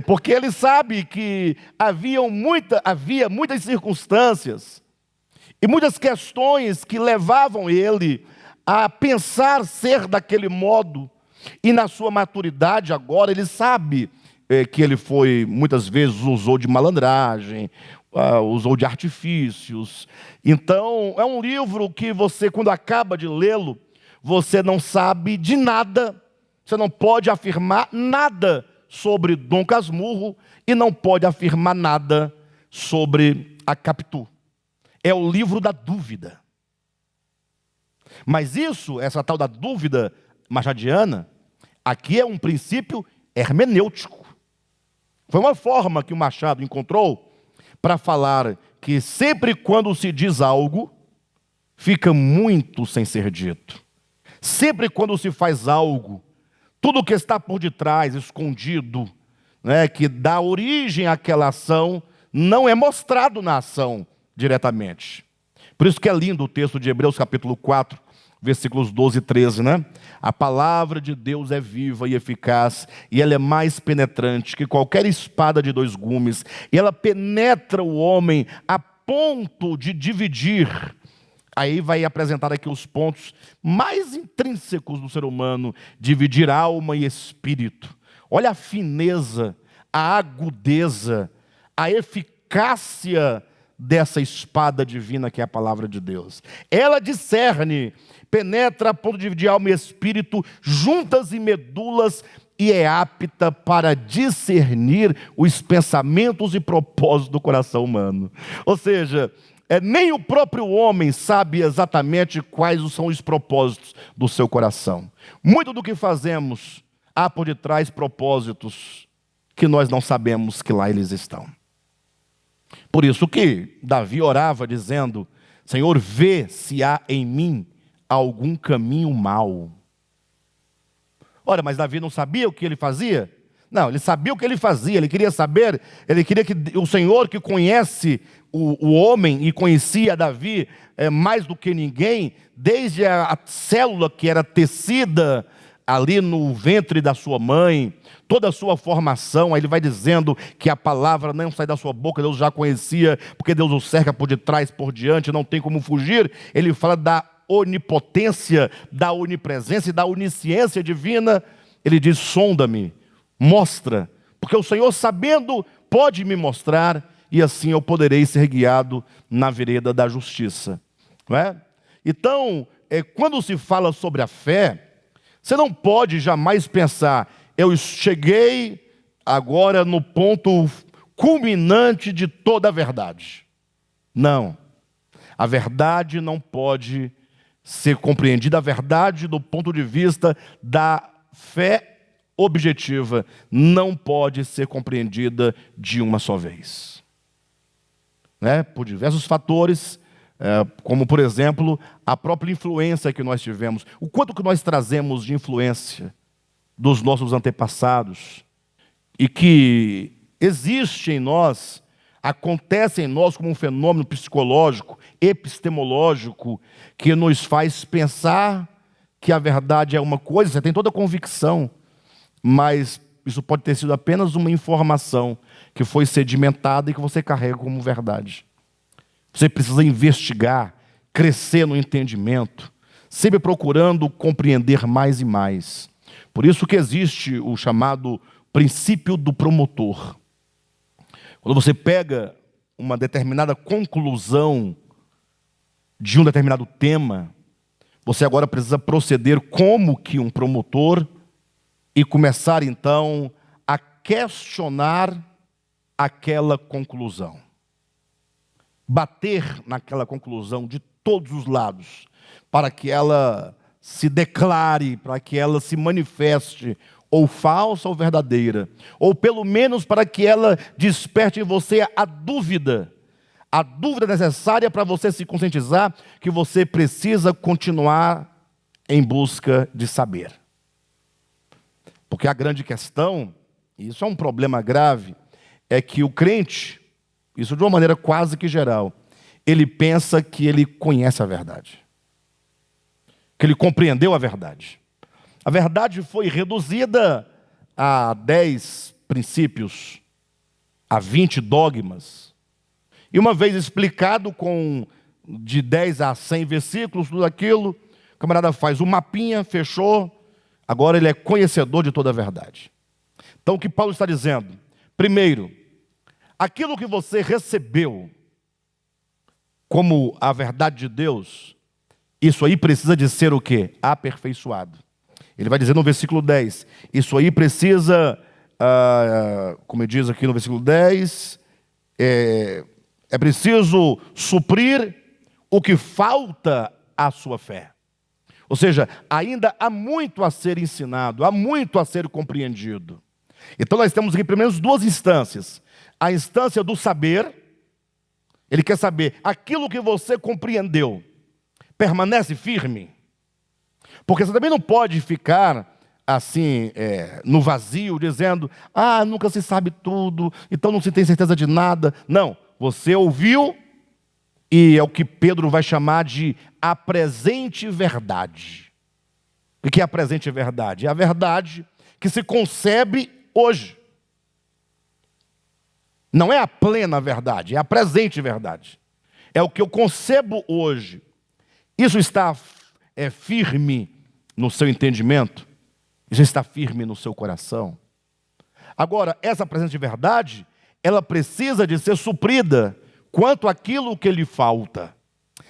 Porque ele sabe que havia muitas circunstâncias e muitas questões que levavam ele a pensar ser daquele modo. E na sua maturidade agora, ele sabe que ele muitas vezes usou de malandragem, usou de artifícios. Então, é um livro que você, quando acaba de lê-lo, você não sabe de nada, você não pode afirmar nada sobre Dom Casmurro e não pode afirmar nada sobre a Capitu. É o livro da dúvida. Mas essa tal da dúvida machadiana, aqui é um princípio hermenêutico. Foi uma forma que o Machado encontrou para falar que sempre quando se diz algo, fica muito sem ser dito. Sempre quando se faz algo, tudo que está por detrás, escondido, né, que dá origem àquela ação, não é mostrado na ação diretamente. Por isso que é lindo o texto de Hebreus capítulo 4, versículos 12 e 13, né? A palavra de Deus é viva e eficaz, e ela é mais penetrante que qualquer espada de 2 gumes, e ela penetra o homem a ponto de dividir. Aí vai apresentar aqui os pontos mais intrínsecos do ser humano: dividir alma e espírito. Olha a fineza, a agudeza, a eficácia dessa espada divina que é a palavra de Deus. Ela discerne, penetra a ponto de dividir alma e espírito, juntas e medulas, e é apta para discernir os pensamentos e propósitos do coração humano. Ou seja, nem o próprio homem sabe exatamente quais são os propósitos do seu coração. Muito do que fazemos, há por detrás propósitos que nós não sabemos que lá eles estão. Por isso que Davi orava dizendo: Senhor, vê se há em mim algum caminho mau. Ora, mas Davi não sabia o que ele fazia? Não, ele sabia o que ele fazia, ele queria saber, ele queria que o Senhor, que conhece o homem e conhecia Davi mais do que ninguém, desde a célula que era tecida ali no ventre da sua mãe, toda a sua formação. Aí ele vai dizendo que a palavra não sai da sua boca, Deus já conhecia, porque Deus o cerca por detrás, por diante, não tem como fugir. Ele fala da onipotência, da onipresença e da onisciência divina. Ele diz: sonda-me, mostra, porque o Senhor, sabendo, pode me mostrar, e assim eu poderei ser guiado na vereda da justiça. Não é? Então, quando se fala sobre a fé, você não pode jamais pensar: eu cheguei agora no ponto culminante de toda a verdade. Não. A verdade não pode ser compreendida, a verdade do ponto de vista da fé objetiva não pode ser compreendida de uma só vez. Né? Por diversos fatores, como por exemplo, a própria influência que nós tivemos, o quanto que nós trazemos de influência dos nossos antepassados, e que existe em nós, acontece em nós como um fenômeno psicológico, epistemológico, que nos faz pensar que a verdade é uma coisa. Você tem toda a convicção, mas isso pode ter sido apenas uma informação que foi sedimentada e que você carrega como verdade. Você precisa investigar, crescer no entendimento, sempre procurando compreender mais e mais. Por isso que existe o chamado princípio do promotor. Quando você pega uma determinada conclusão de um determinado tema, você agora precisa proceder como que um promotor e começar então a questionar aquela conclusão. Bater naquela conclusão de todos os lados, para que ela se declare, para que ela se manifeste, ou falsa ou verdadeira, ou pelo menos para que ela desperte em você a dúvida necessária para você se conscientizar que você precisa continuar em busca de saber. Porque a grande questão, e isso é um problema grave, é que o crente, isso de uma maneira quase que geral, ele pensa que ele conhece a verdade, que ele compreendeu a verdade. A verdade foi reduzida a 10 princípios, a 20 dogmas. E uma vez explicado com de 10 a 100 versículos, tudo aquilo, o camarada faz um mapinha, fechou, agora ele é conhecedor de toda a verdade. Então o que Paulo está dizendo? Primeiro, aquilo que você recebeu como a verdade de Deus, isso aí precisa de ser o quê? Aperfeiçoado. Ele vai dizer no versículo 10, isso aí precisa, como diz aqui no versículo 10, é preciso suprir o que falta à sua fé. Ou seja, ainda há muito a ser ensinado, há muito a ser compreendido. Então nós temos aqui pelo menos duas instâncias. A instância do saber, ele quer saber, aquilo que você compreendeu, permanece firme? Porque você também não pode ficar assim, no vazio, dizendo, nunca se sabe tudo, então não se tem certeza de nada. Não, você ouviu, e é o que Pedro vai chamar de a presente verdade. O que é a presente verdade? É a verdade que se concebe hoje. Não é a plena verdade, é a presente verdade. É o que eu concebo hoje. Isso está firme no seu entendimento? Isso está firme no seu coração? Agora, essa presente verdade, ela precisa de ser suprida quanto àquilo que lhe falta.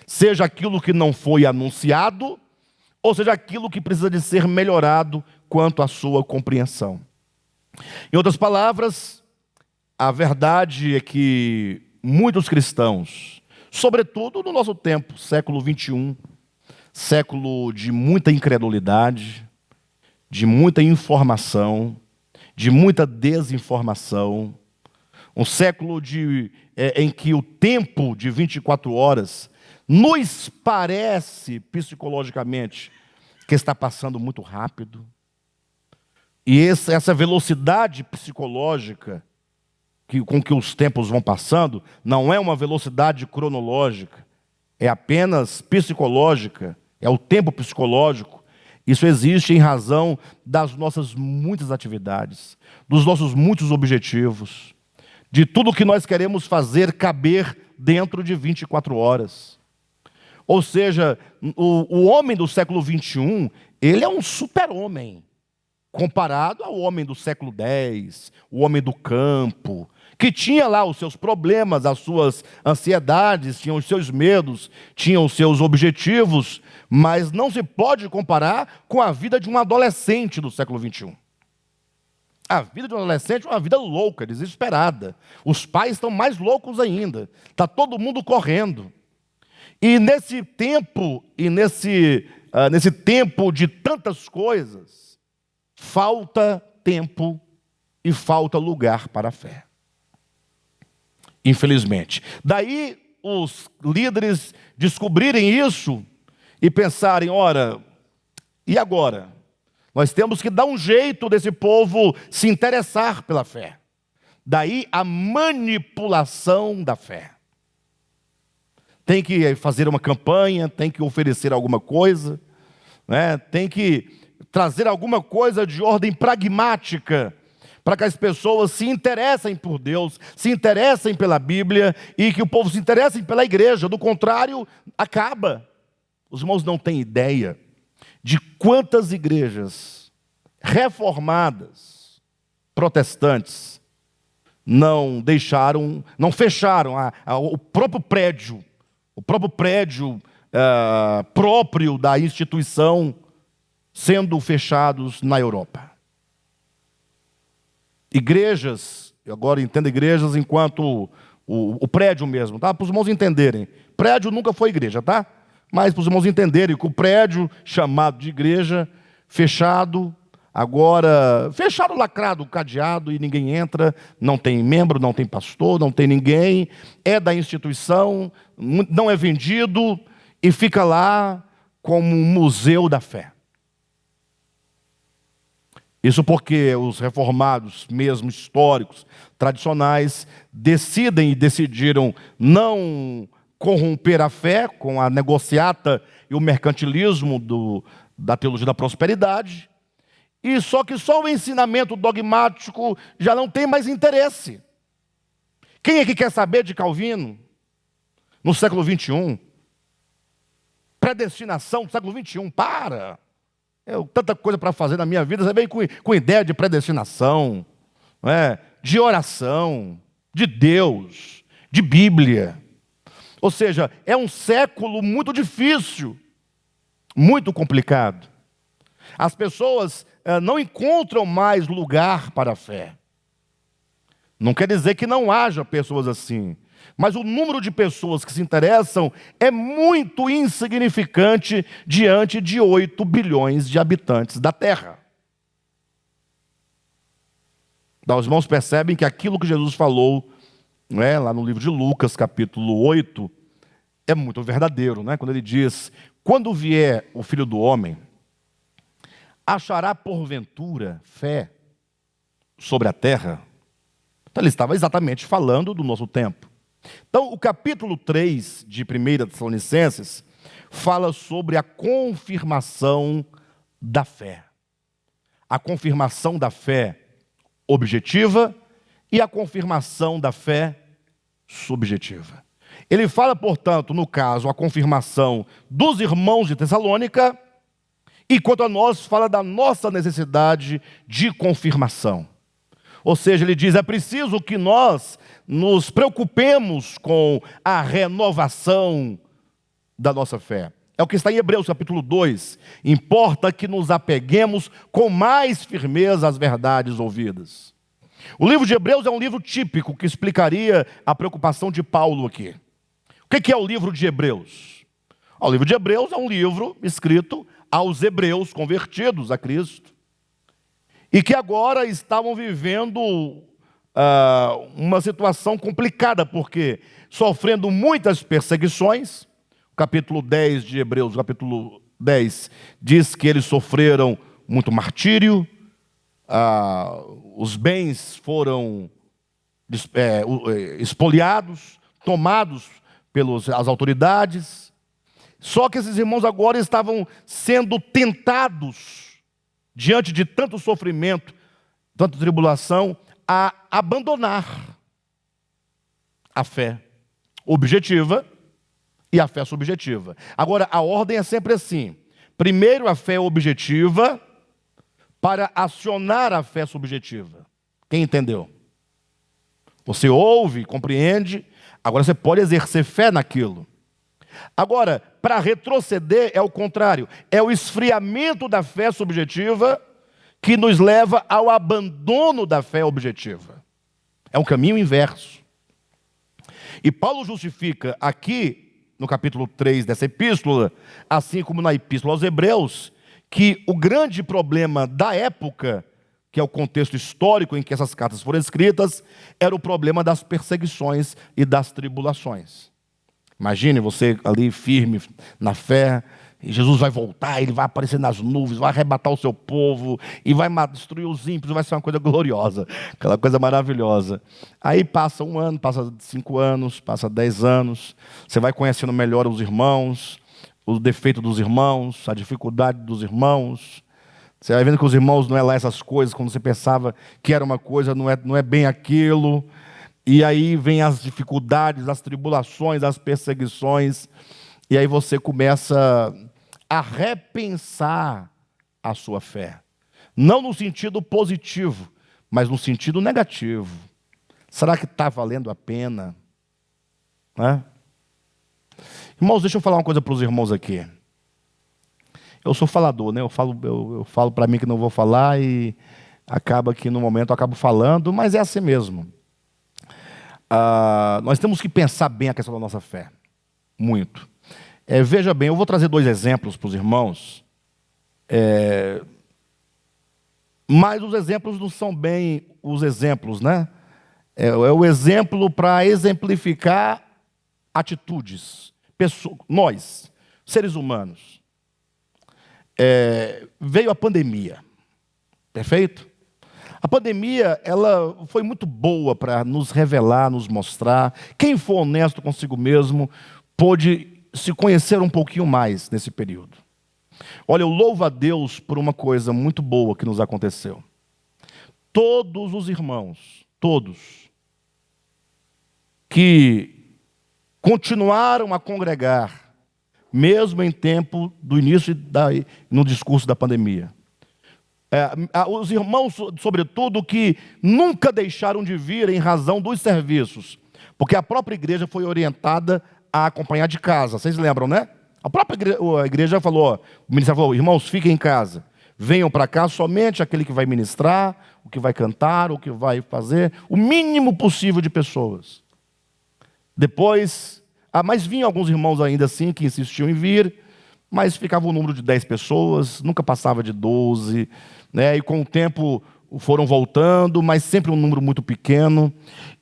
Seja aquilo que não foi anunciado, ou seja aquilo que precisa de ser melhorado quanto à sua compreensão. Em outras palavras, a verdade é que muitos cristãos, sobretudo no nosso tempo, século 21, século de muita incredulidade, de muita informação, de muita desinformação, um século em que o tempo de 24 horas nos parece, psicologicamente, que está passando muito rápido. E essa velocidade psicológica com que os tempos vão passando, não é uma velocidade cronológica, é apenas psicológica, é o tempo psicológico. Isso existe em razão das nossas muitas atividades, dos nossos muitos objetivos, de tudo que nós queremos fazer caber dentro de 24 horas. Ou seja, o homem do século 21, ele é um super-homem, comparado ao homem do século 10, o homem do campo, que tinha lá os seus problemas, as suas ansiedades, tinha os seus medos, tinha os seus objetivos, mas não se pode comparar com a vida de um adolescente do século 21. A vida de um adolescente é uma vida louca, desesperada. Os pais estão mais loucos ainda. Está todo mundo correndo. E nesse tempo, nesse tempo de tantas coisas, falta tempo e falta lugar para a fé. Infelizmente. Daí os líderes descobrirem isso e pensarem, ora, e agora? Nós temos que dar um jeito desse povo se interessar pela fé. Daí a manipulação da fé. Tem que fazer uma campanha, tem que oferecer alguma coisa, né? Tem que trazer alguma coisa de ordem pragmática, para que as pessoas se interessem por Deus, se interessem pela Bíblia, e que o povo se interesse pela igreja. Do contrário, acaba. Os irmãos não têm ideia de quantas igrejas reformadas, protestantes, não fecharam o próprio prédio próprio da instituição, sendo fechados na Europa. Igrejas, agora entenda igrejas enquanto o prédio mesmo, tá? Para os irmãos entenderem. Prédio nunca foi igreja, tá? Mas para os irmãos entenderem que o prédio chamado de igreja, fechado, agora, fechado, lacrado, cadeado, e ninguém entra, não tem membro, não tem pastor, não tem ninguém, é da instituição, não é vendido, e fica lá como um museu da fé. Isso porque os reformados, mesmo históricos, tradicionais, decidiram não corromper a fé com a negociata e o mercantilismo da teologia da prosperidade, e só o ensinamento dogmático já não tem mais interesse. Quem é que quer saber de Calvino no século 21? Predestinação do século 21, para! Tanta coisa para fazer na minha vida, você vem com ideia de predestinação, de oração, de Deus, de Bíblia. Ou seja, é um século muito difícil, muito complicado. As pessoas não encontram mais lugar para a fé. Não quer dizer que não haja pessoas assim, mas o número de pessoas que se interessam é muito insignificante diante de 8 bilhões de habitantes da Terra. Então, os irmãos percebem que aquilo que Jesus falou, não é, lá no livro de Lucas, capítulo 8, é muito verdadeiro, né? Quando ele diz: quando vier o Filho do Homem, achará porventura fé sobre a terra? Então ele estava exatamente falando do nosso tempo. Então o capítulo 3 de 1 Tessalonicenses fala sobre a confirmação da fé. A confirmação da fé objetiva e a confirmação da fé subjetiva. Ele fala, portanto, no caso, a confirmação dos irmãos de Tessalônica, e quanto a nós, fala da nossa necessidade de confirmação. Ou seja, ele diz: é preciso que nós nos preocupemos com a renovação da nossa fé. É o que está em Hebreus capítulo 2. Importa que nos apeguemos com mais firmeza às verdades ouvidas. O livro de Hebreus é um livro típico que explicaria a preocupação de Paulo aqui. O que é o livro de Hebreus? O livro de Hebreus é um livro escrito aos hebreus convertidos a Cristo, e que agora estavam vivendo uma situação complicada, porque sofrendo muitas perseguições. O capítulo 10 de Hebreus, capítulo 10, diz que eles sofreram muito martírio, os bens foram espoliados, tomados pelas autoridades. Só que esses irmãos agora estavam sendo tentados, diante de tanto sofrimento, tanta tribulação, a abandonar a fé objetiva e a fé subjetiva. Agora, a ordem é sempre assim: primeiro a fé objetiva, para acionar a fé subjetiva. Quem entendeu? Você ouve, compreende, agora você pode exercer fé naquilo. Agora, para retroceder é o contrário, é o esfriamento da fé subjetiva que nos leva ao abandono da fé objetiva. É um caminho inverso. E Paulo justifica aqui, no capítulo 3 dessa epístola, assim como na epístola aos Hebreus, que o grande problema da época, que é o contexto histórico em que essas cartas foram escritas, era o problema das perseguições e das tribulações. Imagine você ali firme na fé, e Jesus vai voltar, ele vai aparecer nas nuvens, vai arrebatar o seu povo, e vai destruir os ímpios, vai ser uma coisa gloriosa, aquela coisa maravilhosa. Aí passa 1 ano, passa 5 anos, passa 10 anos, você vai conhecendo melhor os irmãos, o defeito dos irmãos, a dificuldade dos irmãos. Você vai vendo que os irmãos não é lá essas coisas, quando você pensava que era uma coisa, não é bem aquilo. E aí vem as dificuldades, as tribulações, as perseguições. E aí você começa a repensar a sua fé. Não no sentido positivo, mas no sentido negativo. Será que está valendo a pena? Né? Irmãos, deixa eu falar uma coisa para os irmãos aqui. Eu sou falador, né? Eu falo para mim que não vou falar e acaba que no momento eu acabo falando, mas é assim mesmo. Nós temos que pensar bem a questão da nossa fé. Muito. Veja bem, eu vou trazer 2 exemplos para os irmãos. Mas os exemplos não são bem os exemplos, né? É o exemplo para exemplificar atitudes. Nós, seres humanos. Veio a pandemia, perfeito? A pandemia, ela foi muito boa para nos revelar, nos mostrar. Quem for honesto consigo mesmo, pôde se conhecer um pouquinho mais nesse período. Olha, eu louvo a Deus por uma coisa muito boa que nos aconteceu. Todos os irmãos, todos, que continuaram a congregar, mesmo em tempo do início no discurso da pandemia. Os irmãos, sobretudo, que nunca deixaram de vir em razão dos serviços, porque a própria igreja foi orientada a acompanhar de casa. Vocês lembram, né? A própria igreja falou, o ministério falou: irmãos, fiquem em casa, venham para cá somente aquele que vai ministrar, o que vai cantar, o que vai fazer, o mínimo possível de pessoas. Depois, mas vinham alguns irmãos ainda assim que insistiam em vir, mas ficava o número de 10 pessoas, nunca passava de 12, né? E com o tempo foram voltando, mas sempre um número muito pequeno.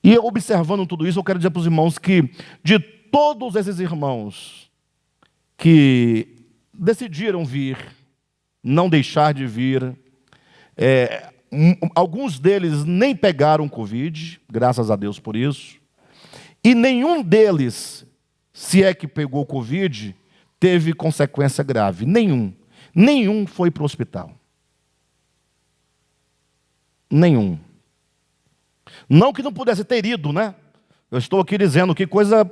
E observando tudo isso, eu quero dizer para os irmãos que de todos esses irmãos que decidiram vir, não deixar de vir, alguns deles nem pegaram Covid, graças a Deus por isso, e nenhum deles, se é que pegou Covid, teve consequência grave. Nenhum foi para o hospital. Nenhum. Não que não pudesse ter ido, né? Eu estou aqui dizendo que coisa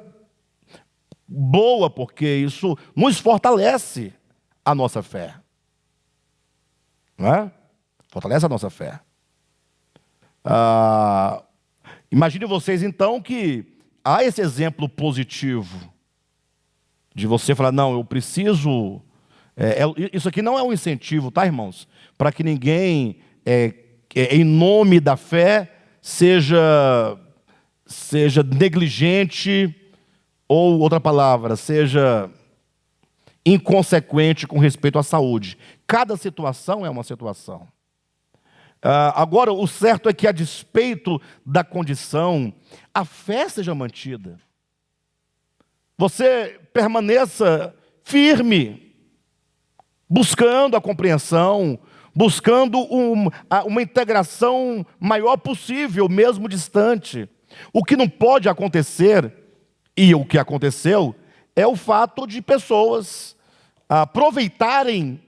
boa, porque isso nos fortalece a nossa fé. Não é? Fortalece a nossa fé. Imagine vocês, então, que há esse exemplo positivo de você falar, não, eu preciso... isso aqui não é um incentivo, tá, irmãos? Para que ninguém, em nome da fé, seja negligente, ou, outra palavra, seja inconsequente com respeito à saúde. Cada situação é uma situação. Agora, o certo é que, a despeito da condição, a fé seja mantida. Você permaneça firme, buscando a compreensão, buscando uma integração maior possível, mesmo distante. O que não pode acontecer, e o que aconteceu, é o fato de pessoas aproveitarem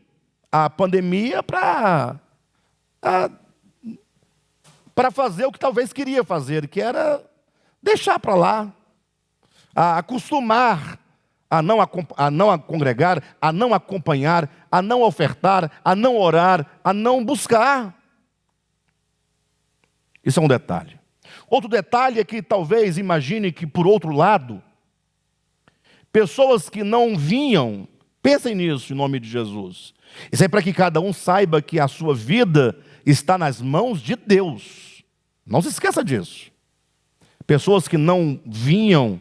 a pandemia para fazer o que talvez queria fazer, que era deixar para lá, acostumar a não congregar, a não acompanhar, a não ofertar, a não orar, a não buscar. Isso é um detalhe. Outro detalhe é que talvez imagine que, por outro lado, pessoas que não vinham, pensem nisso em nome de Jesus. Isso é para que cada um saiba que a sua vida está nas mãos de Deus. Não se esqueça disso. Pessoas que não vinham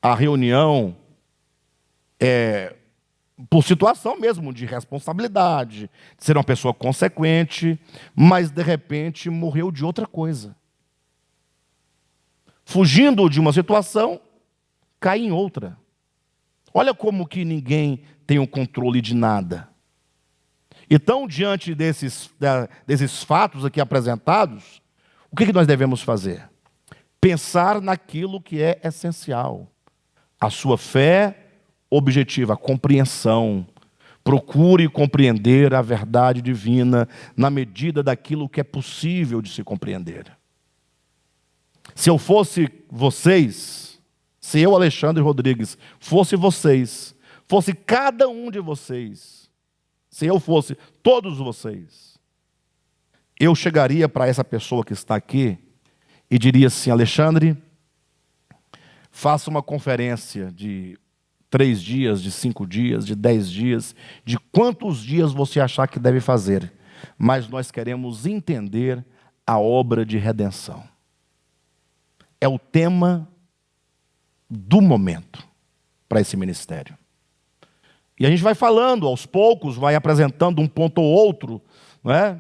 à reunião por situação mesmo de responsabilidade, de ser uma pessoa consequente, mas de repente morreu de outra coisa. Fugindo de uma situação, cai em outra. Olha como que ninguém tem o controle de nada. Então, diante desses fatos aqui apresentados, o que nós devemos fazer? Pensar naquilo que é essencial. A sua fé objetiva, a compreensão. Procure compreender a verdade divina na medida daquilo que é possível de se compreender. Se eu fosse vocês, se eu, Alexandre Rodrigues, fosse vocês, fosse cada um de vocês, se eu fosse todos vocês, eu chegaria para essa pessoa que está aqui e diria assim: Alexandre, faça uma conferência de 3 dias, de 5 dias, de 10 dias, de quantos dias você achar que deve fazer, mas nós queremos entender a obra de redenção. É o tema do momento para esse ministério. E a gente vai falando aos poucos, vai apresentando um ponto ou outro, não é?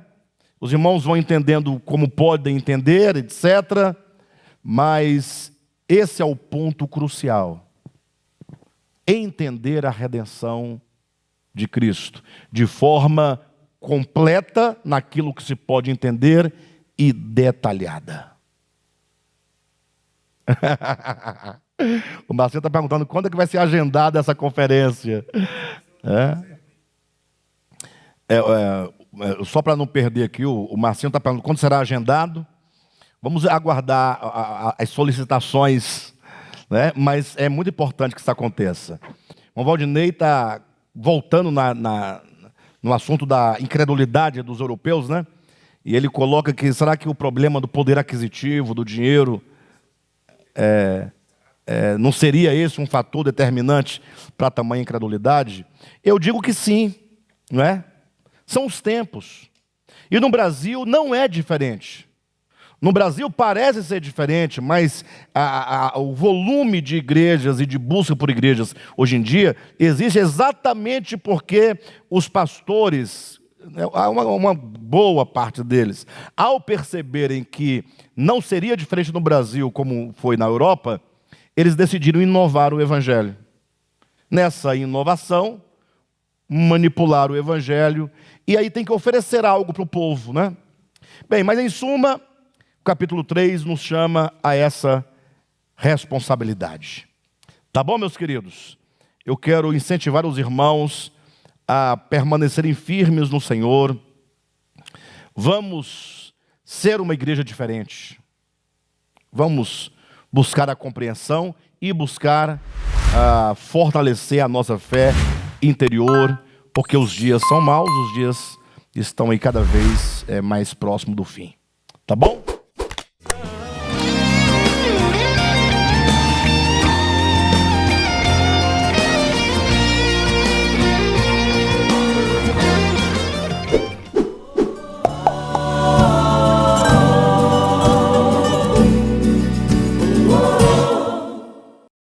Os irmãos vão entendendo como podem entender, etc. Mas esse é o ponto crucial. Entender a redenção de Cristo de forma completa naquilo que se pode entender e detalhada. O Marcinho está perguntando quando é que vai ser agendada essa conferência. Só para não perder aqui, o Marcinho está perguntando quando será agendado. Vamos aguardar as solicitações, né? Mas é muito importante que isso aconteça. O Valdinei está voltando no assunto da incredulidade dos europeus, né? E ele coloca que será que o problema do poder aquisitivo, do dinheiro, não seria esse um fator determinante para a tamanha incredulidade? Eu digo que sim, não é? São os tempos. E no Brasil não é diferente. No Brasil parece ser diferente, mas o volume de igrejas e de busca por igrejas hoje em dia existe exatamente porque os pastores uma boa parte deles, ao perceberem que não seria diferente no Brasil como foi na Europa, eles decidiram inovar o evangelho. Nessa inovação, manipular o evangelho, e aí tem que oferecer algo para o povo, né? Bem, mas em suma, o capítulo 3 nos chama a essa responsabilidade. Tá bom, meus queridos? Eu quero incentivar os irmãos a permanecerem firmes no Senhor. Vamos ser uma igreja diferente. Vamos buscar a compreensão e buscar fortalecer a nossa fé interior, porque os dias são maus, os dias estão aí cada vez mais próximo do fim. Tá bom?